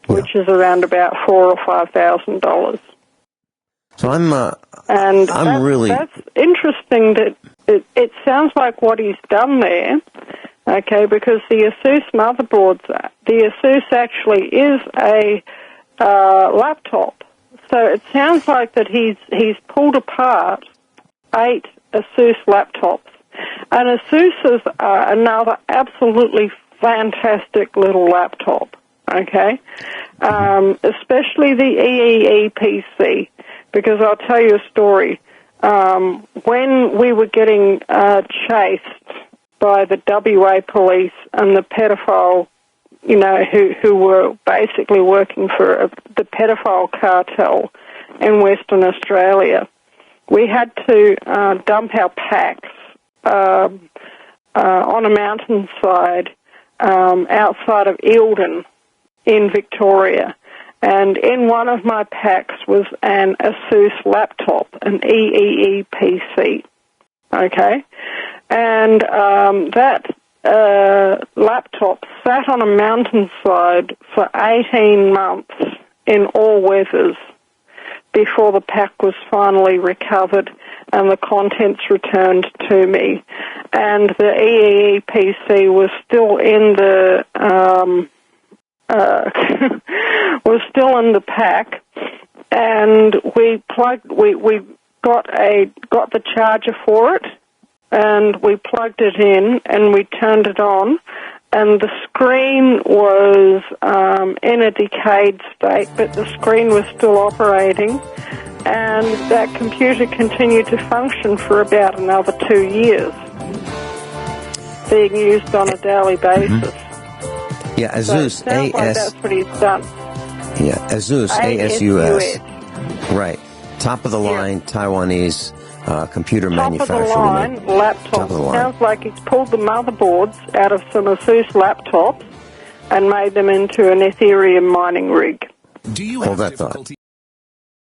Which is around about $4,000 or $5,000. So I'm that's, really... That's interesting that it sounds like what he's done there, okay, because the Asus motherboards, the Asus actually is a laptop. So it sounds like that he's pulled apart 8 Asus laptops. And Asus is another absolutely fantastic little laptop, okay? Especially the EEE PC, because I'll tell you a story. When we were getting chased by the WA police and the pedophile, who were basically working for the pedophile cartel in Western Australia, we had to dump our packs on a mountainside outside of Eildon in Victoria. And in one of my packs was an Asus laptop, an EEE PC, okay? And that laptop sat on a mountainside for 18 months in all weathers before the pack was finally recovered and the contents returned to me. And the EEE PC was still in the pack, and we got the charger for it, and we plugged it in and we turned it on, and the screen was in a decayed state, but the screen was still operating, and that computer continued to function for about another 2 years, being used on a daily basis. Yeah, Asus, so like that's what he's done. Yeah, Asus, ASUS. Right. Top of the line, Taiwanese computer manufacturer. Top of the line laptop. Top of the line. Sounds like he's pulled the motherboards out of some Asus laptops and made them into an Ethereum mining rig. Hold that thought.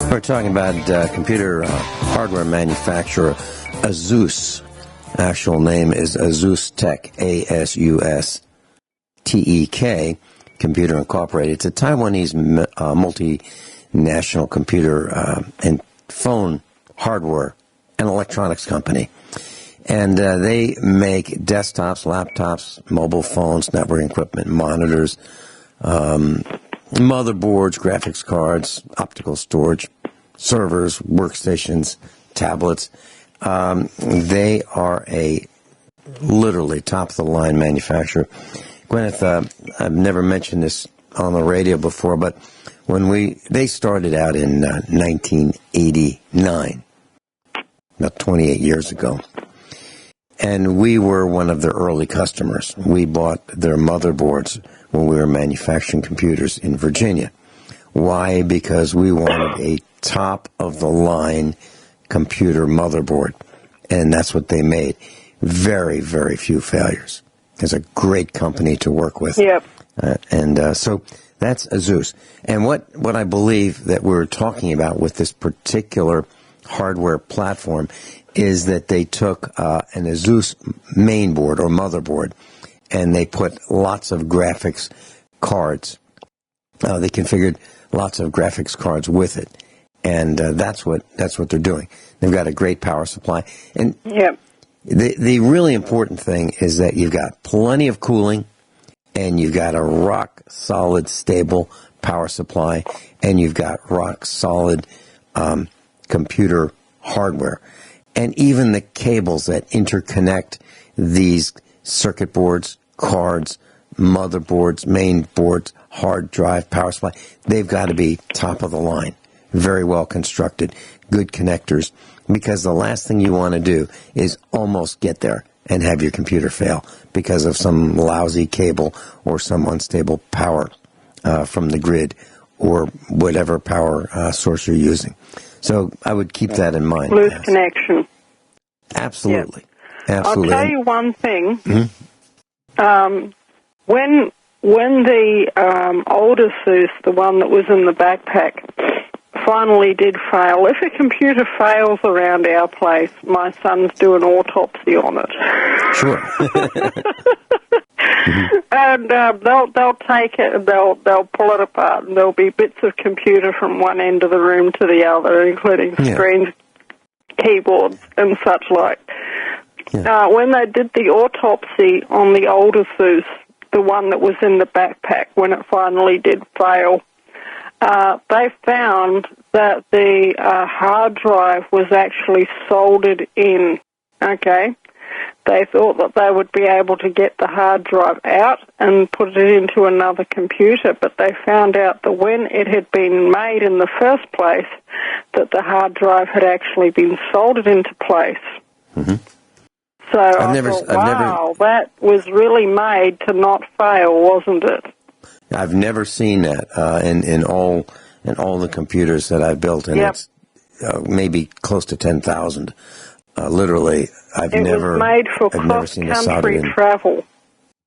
We're talking about computer hardware manufacturer Asus. Actual name is Asus Tech, ASUS. TEK, Computer Incorporated. It's a Taiwanese multinational computer and phone hardware and electronics company. And they make desktops, laptops, mobile phones, networking equipment, monitors, motherboards, graphics cards, optical storage, servers, workstations, tablets. They are a literally top-of-the-line manufacturer. Guineith, I've never mentioned this on the radio before, but when they started out in 1989, about 28 years ago, and we were one of their early customers. We bought their motherboards when we were manufacturing computers in Virginia. Why? Because we wanted a top-of-the-line computer motherboard, and that's what they made. Very, very few failures. It's a great company to work with. Yep. So that's Asus. And what I believe that we're talking about with this particular hardware platform is that they took an Asus mainboard or motherboard, and they put lots of graphics cards. They configured lots of graphics cards with it, and that's what they're doing. They've got a great power supply, and yep. The really important thing is that you've got plenty of cooling, and you've got a rock-solid, stable power supply, and you've got rock-solid computer hardware. And even the cables that interconnect these circuit boards, cards, motherboards, main boards, hard drive, power supply, they've got to be top of the line, very well constructed, good connectors. Because the last thing you want to do is almost get there and have your computer fail because of some lousy cable or some unstable power from the grid or whatever power source you're using. So I would keep that in mind. Loose connection. Absolutely. Yep. Absolutely. I'll tell you one thing. Mm-hmm. When when the older Zeus, the one that was in the backpack, finally did fail, if a computer fails around our place, my sons do an autopsy on it. Sure. And they'll take it and they'll pull it apart, and there'll be bits of computer from one end of the room to the other, including screens, keyboards, and such like. Yeah. When they did the autopsy on the older Zeus, the one that was in the backpack, when it finally did fail, they found that the hard drive was actually soldered in, okay? They thought that they would be able to get the hard drive out and put it into another computer, but they found out that when it had been made in the first place, that the hard drive had actually been soldered into place. Mm-hmm. So I thought, that was really made to not fail, wasn't it? I've never seen that in all the computers that I've built, and it's maybe close to 10,000. Literally, it was made for cross-country travel.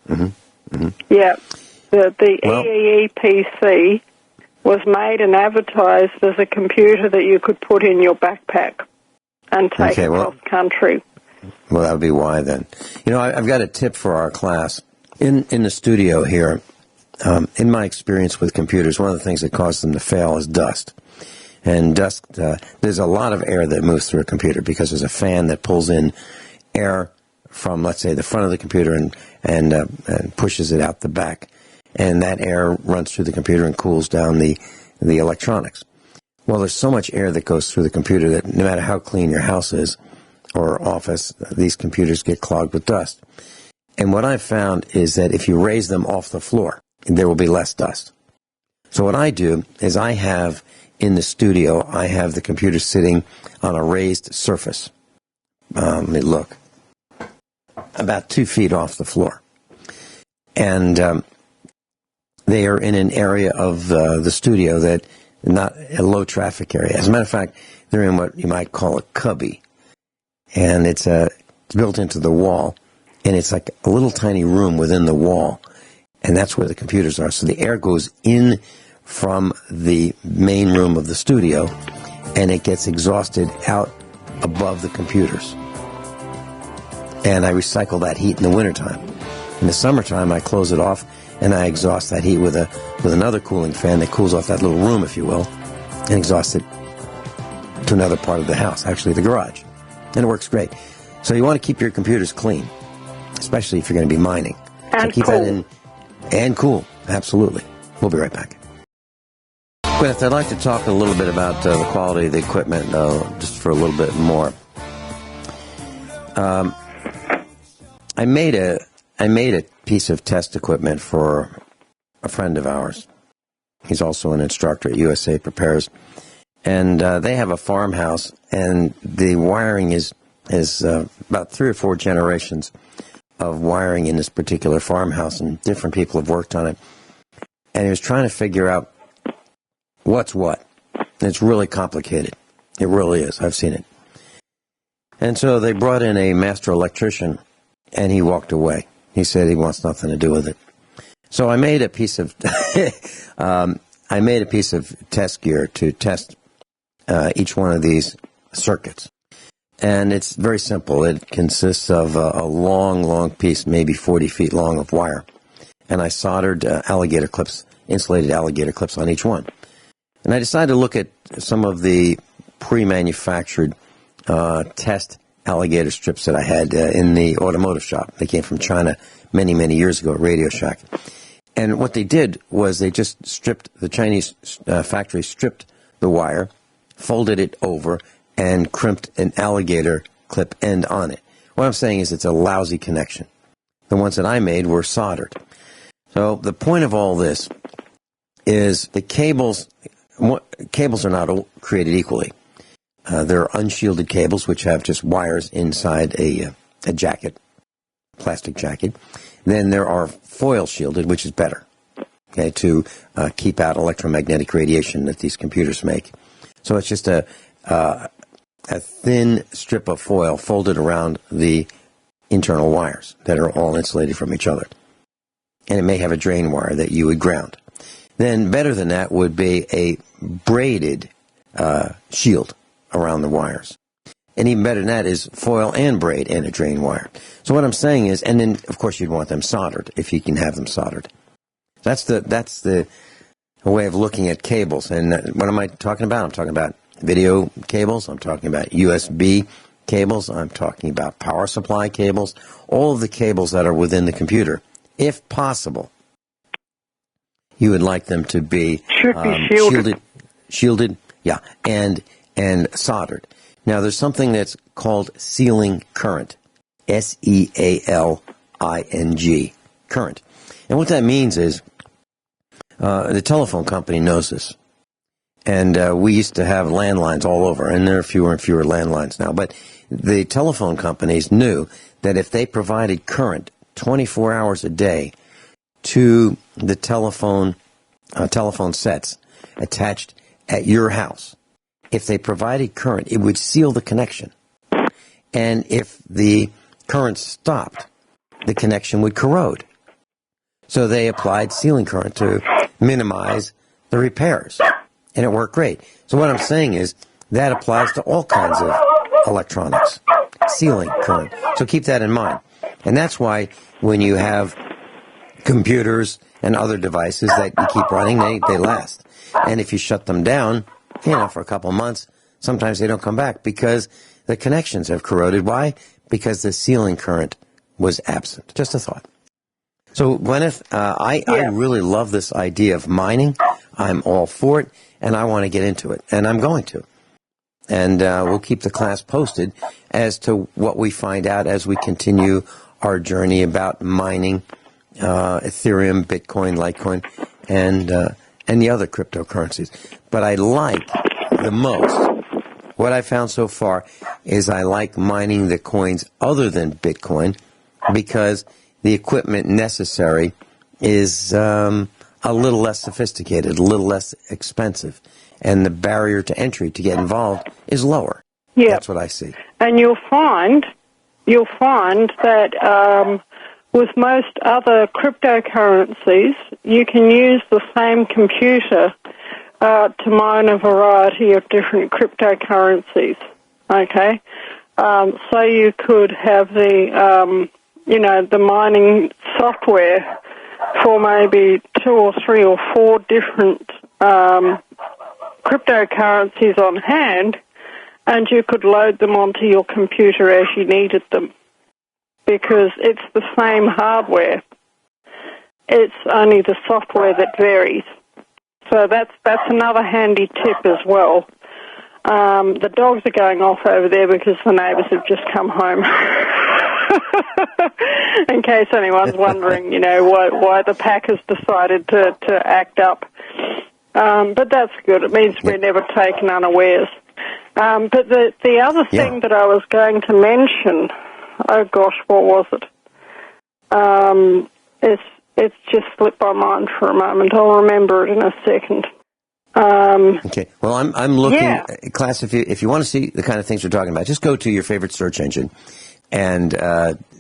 Mm-hmm. Mm-hmm. Yeah, the EEE-PC was made and advertised as a computer that you could put in your backpack and take across country. Well, that would be why then. You know, I've got a tip for our class. In the studio here, in my experience with computers, one of the things that causes them to fail is dust. And dust, there's a lot of air that moves through a computer because there's a fan that pulls in air from, let's say, the front of the computer and pushes it out the back. And that air runs through the computer and cools down the electronics. Well, there's so much air that goes through the computer that no matter how clean your house is or office, these computers get clogged with dust. And what I've found is that if you raise them off the floor, there will be less dust. So what I do is I have in the studio, I have the computer sitting on a raised surface. Let me look. About 2 feet off the floor. And they are in an area of the studio that not a low traffic area. As a matter of fact, they're in what you might call a cubby. And it's built into the wall. And it's like a little tiny room within the wall. And that's where the computers are. So the air goes in from the main room of the studio, and it gets exhausted out above the computers. And I recycle that heat in the wintertime. In the summertime, I close it off, and I exhaust that heat with another cooling fan that cools off that little room, if you will, and exhausts it to another part of the house, actually the garage. And it works great. So you want to keep your computers clean, especially if you're going to be mining. And so keep cool. That in, and cool, absolutely. We'll be right back. Guineith, I'd like to talk a little bit about the quality of the equipment, just for a little bit more. I made a piece of test equipment for a friend of ours. He's also an instructor at USA Prepares, and they have a farmhouse, and the wiring is about 3 or 4 generations of wiring in this particular farmhouse, and different people have worked on it. And he was trying to figure out what's what. It's really complicated. It really is. I've seen it. And so they brought in a master electrician, and he walked away. He said he wants nothing to do with it. So I made a piece of test gear to test each one of these circuits. And it's very simple. It consists of a long piece, maybe 40 feet long, of wire. And I soldered alligator clips, insulated alligator clips on each one. And I decided to look at some of the pre-manufactured test alligator strips that I had in the automotive shop. They came from China many years ago at Radio Shack. And what they did was they just the Chinese factory stripped the wire, folded it over, and crimped an alligator clip end on it. What I'm saying is it's a lousy connection. The ones that I made were soldered. So the point of all this is the cables are not created equally. There are unshielded cables, which have just wires inside a jacket, plastic jacket. Then there are foil shielded, which is better, okay, to keep out electromagnetic radiation that these computers make. So it's just a thin strip of foil folded around the internal wires that are all insulated from each other. and it may have a drain wire that you would ground. Then better than that would be a braided shield around the wires. And even better than that is foil and braid and a drain wire. So what I'm saying is, and then of course you'd want them soldered if you can have them soldered. That's the way of looking at cables. And what am I talking about? I'm talking about video cables. I'm talking about USB cables. I'm talking about power supply cables. All of the cables that are within the computer, if possible, you would like them to be shielded, yeah, and soldered. Now, there's something that's called sealing current, SEALING, current. And what that means is the telephone company knows this. And we used to have landlines all over, and there are fewer and fewer landlines now. But the telephone companies knew that if they provided current 24 hours a day to the telephone sets attached at your house, if they provided current, it would seal the connection. And if the current stopped, the connection would corrode. So they applied sealing current to minimize the repairs. And it worked great. So what I'm saying is that applies to all kinds of electronics, sealing current. So keep that in mind. And that's why when you have computers and other devices that you keep running, they last. And if you shut them down, for a couple of months, sometimes they don't come back because the connections have corroded. Why? Because the sealing current was absent. Just a thought. So, Guineith, I really love this idea of mining. I'm all for it, and I want to get into it, and I'm going to. And we'll keep the class posted as to what we find out as we continue our journey about mining Ethereum, Bitcoin, Litecoin, and the other cryptocurrencies. But I like the most, what I found so far, is I like mining the coins other than Bitcoin because the equipment necessary is a little less sophisticated, a little less expensive, and the barrier to entry to get involved is lower. Yeah, that's what I see. And you'll find that with most other cryptocurrencies, you can use the same computer to mine a variety of different cryptocurrencies. Okay, so you could have the the mining software for maybe 2 or 3 or 4 different cryptocurrencies on hand, and you could load them onto your computer as you needed them, because it's the same hardware. It's only the software that varies. So that's another handy tip as well. The dogs are going off over there because the neighbours have just come home. In case anyone's wondering, why the pack has decided to act up. But that's good. It means we're never taken unawares. But the other thing that I was going to mention, oh gosh, what was it? It's just slipped my mind for a moment. I'll remember it in a second. Okay. Well, I'm looking, class. If you want to see the kind of things we're talking about, just go to your favorite search engine, and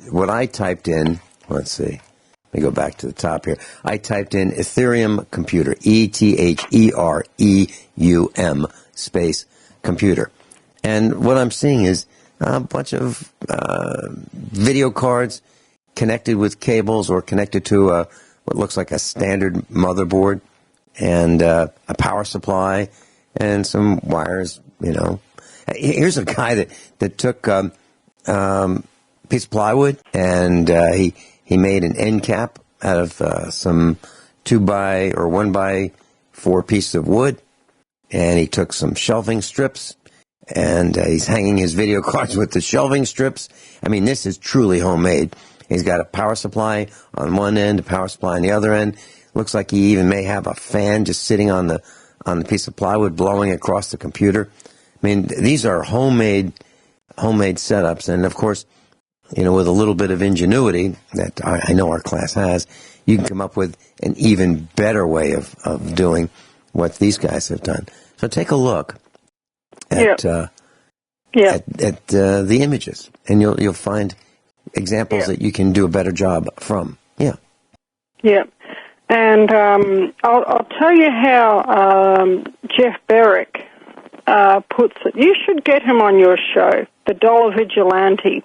what I typed in. Let's see. Let me go back to the top here. I typed in Ethereum computer, ETHEREUM space computer, and what I'm seeing is a bunch of video cards connected with cables or connected to what looks like a standard motherboard, and a power supply and some wires. Here's a guy that took piece of plywood, and he made an end cap out of some 2x or 1x4 pieces of wood, and he took some shelving strips, and he's hanging his video cards with the shelving strips. I mean, this is truly homemade. He's got a power supply on one end, a power supply on the other end. Looks like he even may have a fan just sitting on the piece of plywood blowing across the computer. I mean, these are homemade setups, and of course, with a little bit of ingenuity that I know our class has, you can come up with an even better way of doing what these guys have done. So take a look at the images, and you'll find examples that you can do a better job from. Yeah. Yeah. And I'll tell you how Jeff Berwick puts it. You should get him on your show, the Dollar Vigilante.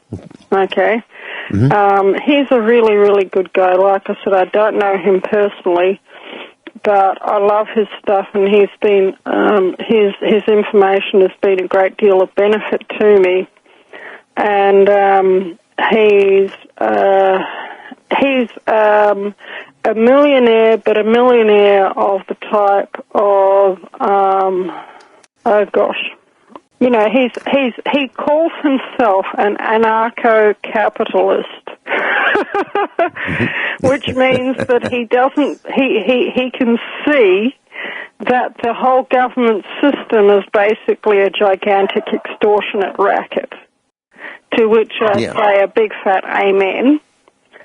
Okay? Mm-hmm. He's a really, really good guy. Like I said, I don't know him personally, but I love his stuff, and he's been his information has been a great deal of benefit to me. And he's a millionaire, but a millionaire of the type of he calls himself an anarcho-capitalist, which means that he can see that the whole government system is basically a gigantic extortionate racket, to which I say a big fat amen.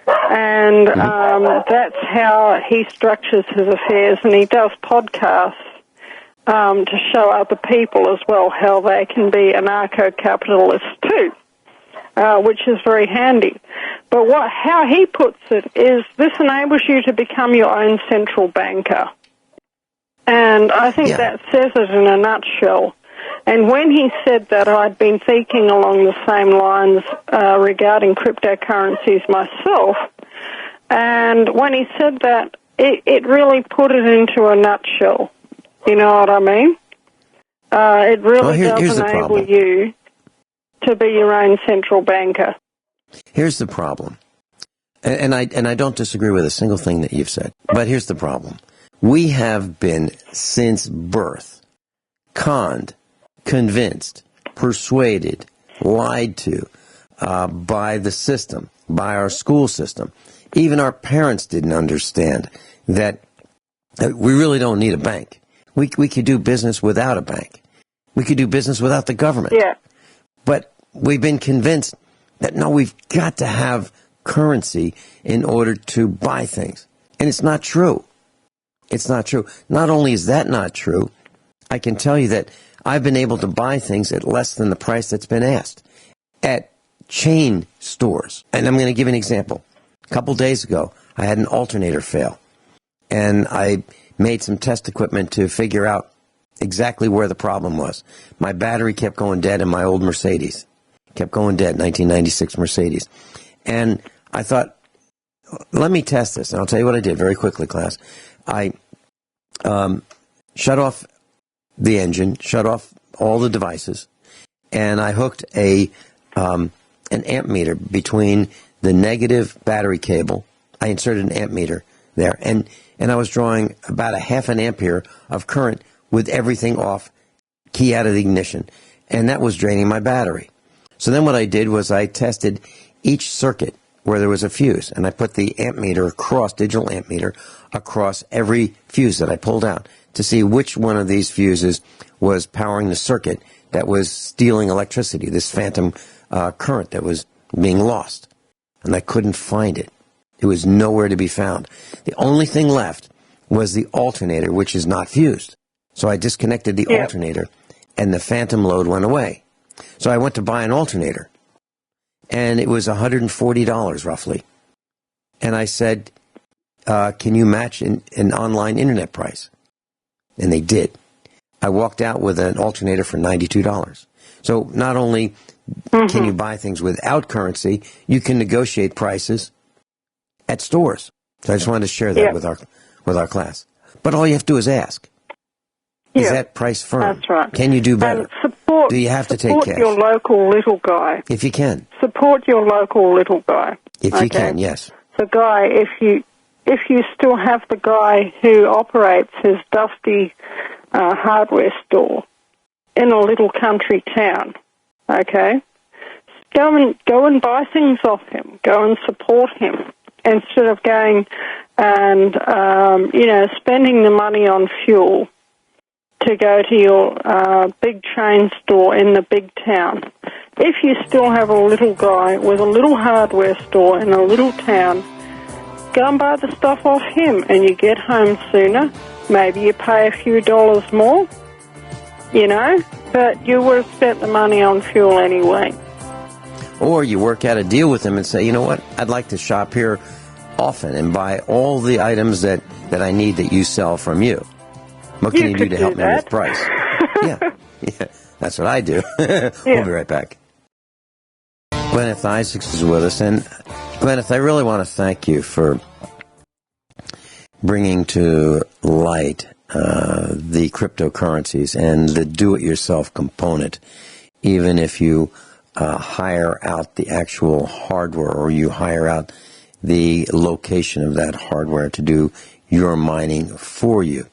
And that's how he structures his affairs, and he does podcasts to show other people as well how they can be anarcho-capitalists too, which is very handy. But how he puts it is this enables you to become your own central banker. And I think that says it in a nutshell. And when he said that, I'd been thinking along the same lines regarding cryptocurrencies myself. And when he said that, it really put it into a nutshell. You know what I mean? It really does enable you to be your own central banker. Here's the problem. And I don't disagree with a single thing that you've said. But here's the problem. We have been, since birth, conned, convinced, persuaded, lied to by the system, by our school system. Even our parents didn't understand that we really don't need a bank. We could do business without a bank. We could do business without the government. Yeah. But we've been convinced that, no, we've got to have currency in order to buy things. And it's not true. It's not true. Not only is that not true, I can tell you that I've been able to buy things at less than the price that's been asked at chain stores. And I'm going to give an example. A couple days ago, I had an alternator fail. And I made some test equipment to figure out exactly where the problem was. My battery kept going dead in my old Mercedes. Kept going dead, 1996 Mercedes. And I thought, let me test this. And I'll tell you what I did very quickly, class. I shut off the engine, shut off all the devices, and I hooked an amp meter between the negative battery cable. I inserted an amp meter there, and I was drawing about a half an ampere of current with everything off, key out of the ignition, and that was draining my battery. So then what I did was I tested each circuit where there was a fuse, and I put the amp meter across, digital amp meter, across every fuse that I pulled out to see which one of these fuses was powering the circuit that was stealing electricity, this phantom current that was being lost. And I couldn't find it. It was nowhere to be found. The only thing left was the alternator, which is not fused. So I disconnected the alternator, and the phantom load went away. So I went to buy an alternator, and it was $140 roughly. And I said, can you match an online internet price? And they did. I walked out with an alternator for $92. So not only can you buy things without currency, you can negotiate prices at stores. So I just wanted to share that with our class. But all you have to do is ask. Is that price firm? That's right. Can you do better? Do you have to take cash? Support your local little guy. If you can. Support your local little guy. If you can, yes. The guy, if you still have the guy who operates his dusty hardware store in a little country town, okay, go and buy things off him. Go and support him instead of going and spending the money on fuel to go to your big chain store in the big town. If you still have a little guy with a little hardware store in a little town, go and buy the stuff off him and you get home sooner. Maybe you pay a few dollars more, but you would have spent the money on fuel anyway. Or you work out a deal with him and say, you know what, I'd like to shop here often and buy all the items that I need that you sell from you. What can you do to help me with price? Yeah, that's what I do. We'll be right back. Guineith Isaacs is with us, and Guineith, I really want to thank you for bringing to light the cryptocurrencies and the do-it-yourself component, even if you hire out the actual hardware or you hire out the location of that hardware to do your mining for you.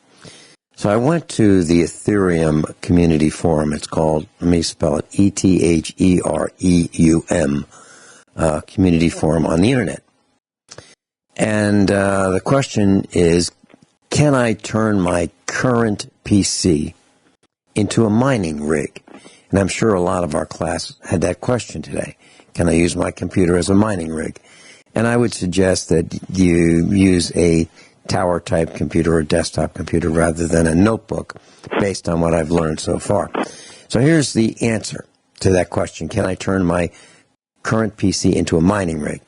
So I went to the Ethereum community forum. It's called, let me spell it, ETHEREUM, community forum on the internet. And the question is, can I turn my current PC into a mining rig? And I'm sure a lot of our class had that question today. Can I use my computer as a mining rig? And I would suggest that you use a tower-type computer or desktop computer rather than a notebook, based on what I've learned so far. So here's the answer to that question. Can I turn my current PC into a mining rig?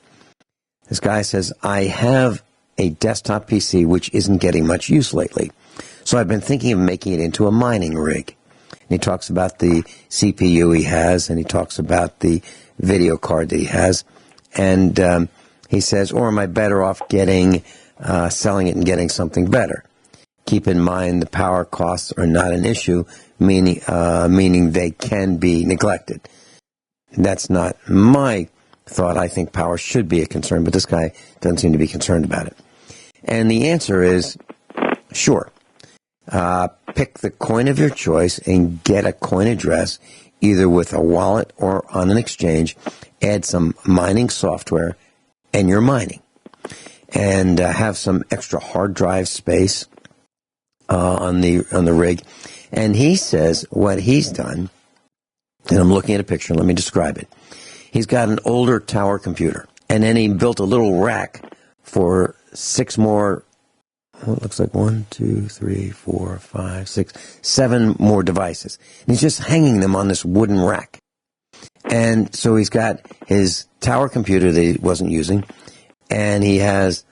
This guy says, I have a desktop PC which isn't getting much use lately. So I've been thinking of making it into a mining rig. And he talks about the CPU he has, and he talks about the video card that he has. And he says, or am I better off selling it and getting something better? Keep in mind the power costs are not an issue, meaning they can be neglected. That's not my thought. I think power should be a concern, but this guy doesn't seem to be concerned about it. And the answer is, sure. Pick the coin of your choice and get a coin address, either with a wallet or on an exchange. Add some mining software, and you're mining. And have some extra hard drive space on the rig. And he says what he's done, and I'm looking at a picture, let me describe it. He's got an older tower computer, and then he built a little rack for 6 more, it looks like 1, 2, 3, 4, 5, 6, 7 more devices. And he's just hanging them on this wooden rack. And so he's got his tower computer that he wasn't using, and he has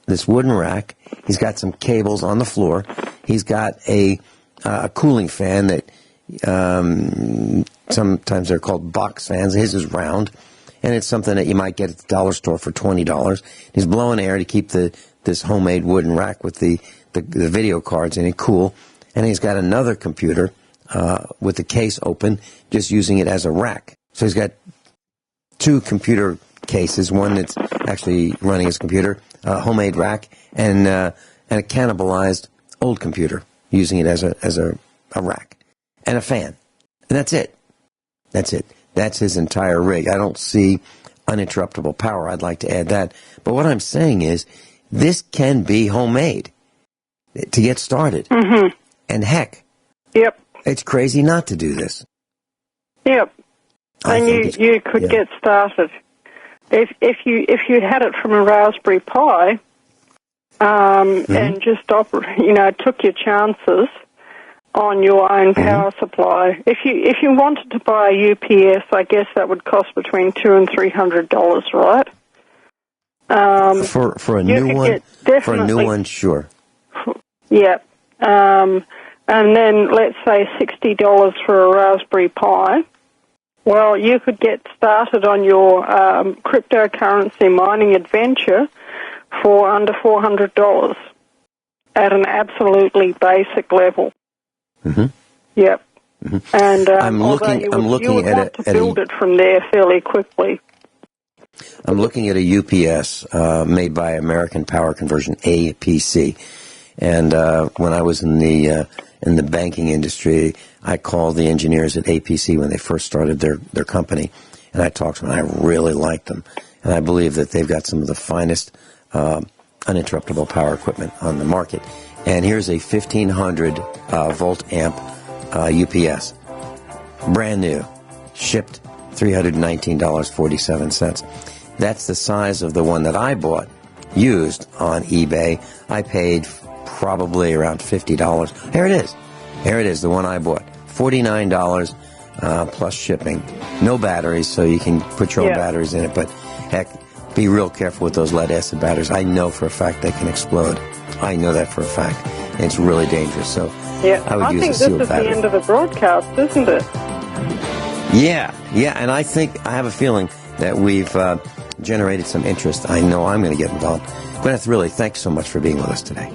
this wooden rack. He's got some cables on the floor. He's got a cooling fan that sometimes they're called box fans. His is round, and it's something that you might get at the dollar store for $20. He's blowing air to keep this homemade wooden rack with the video cards in it cool. And he's got another computer with the case open, just using it as a rack. So he's got 2 computer cases, one that's actually running his computer, a homemade rack, and a cannibalized old computer, using it as a rack, and a fan. And that's it. That's it. That's his entire rig. I don't see uninterruptible power. I'd like to add that. But what I'm saying is, this can be homemade to get started. Mm-hmm. And heck, yep, it's crazy not to do this. Yep. And you could get started. If you had it from a Raspberry Pi, and just took your chances on your own power supply. If you wanted to buy a UPS, I guess that would cost between $200 and $300, right? For a new one, sure. Yeah. And then let's say $60 for a Raspberry Pi. Well, you could get started on your cryptocurrency mining adventure for under $400 at an absolutely basic level. Mm-hmm. Yep. Mm-hmm. And I'm looking at to build it from there fairly quickly. I'm looking at a UPS made by American Power Conversion, APC. And when I was in the banking industry, I called the engineers at APC when they first started their company, and I talked to them, and I really liked them. And I believe that they've got some of the finest uninterruptible power equipment on the market. And here's a 1,500 volt amp UPS, brand new, shipped $319.47. That's the size of the one that I bought used on eBay. I paid probably around $50. Here it is. Here it is, the one I bought. $49 plus shipping. No batteries, so you can put your own batteries in it. But heck, be real careful with those lead acid batteries. I know for a fact they can explode. I know that for a fact. And it's really dangerous. So yeah, I would use think a sealed this is battery. the end of the broadcast, isn't it? Yeah, and I have a feeling that we've generated some interest. I know I'm going to get involved. Guineith, really, thanks so much for being with us today.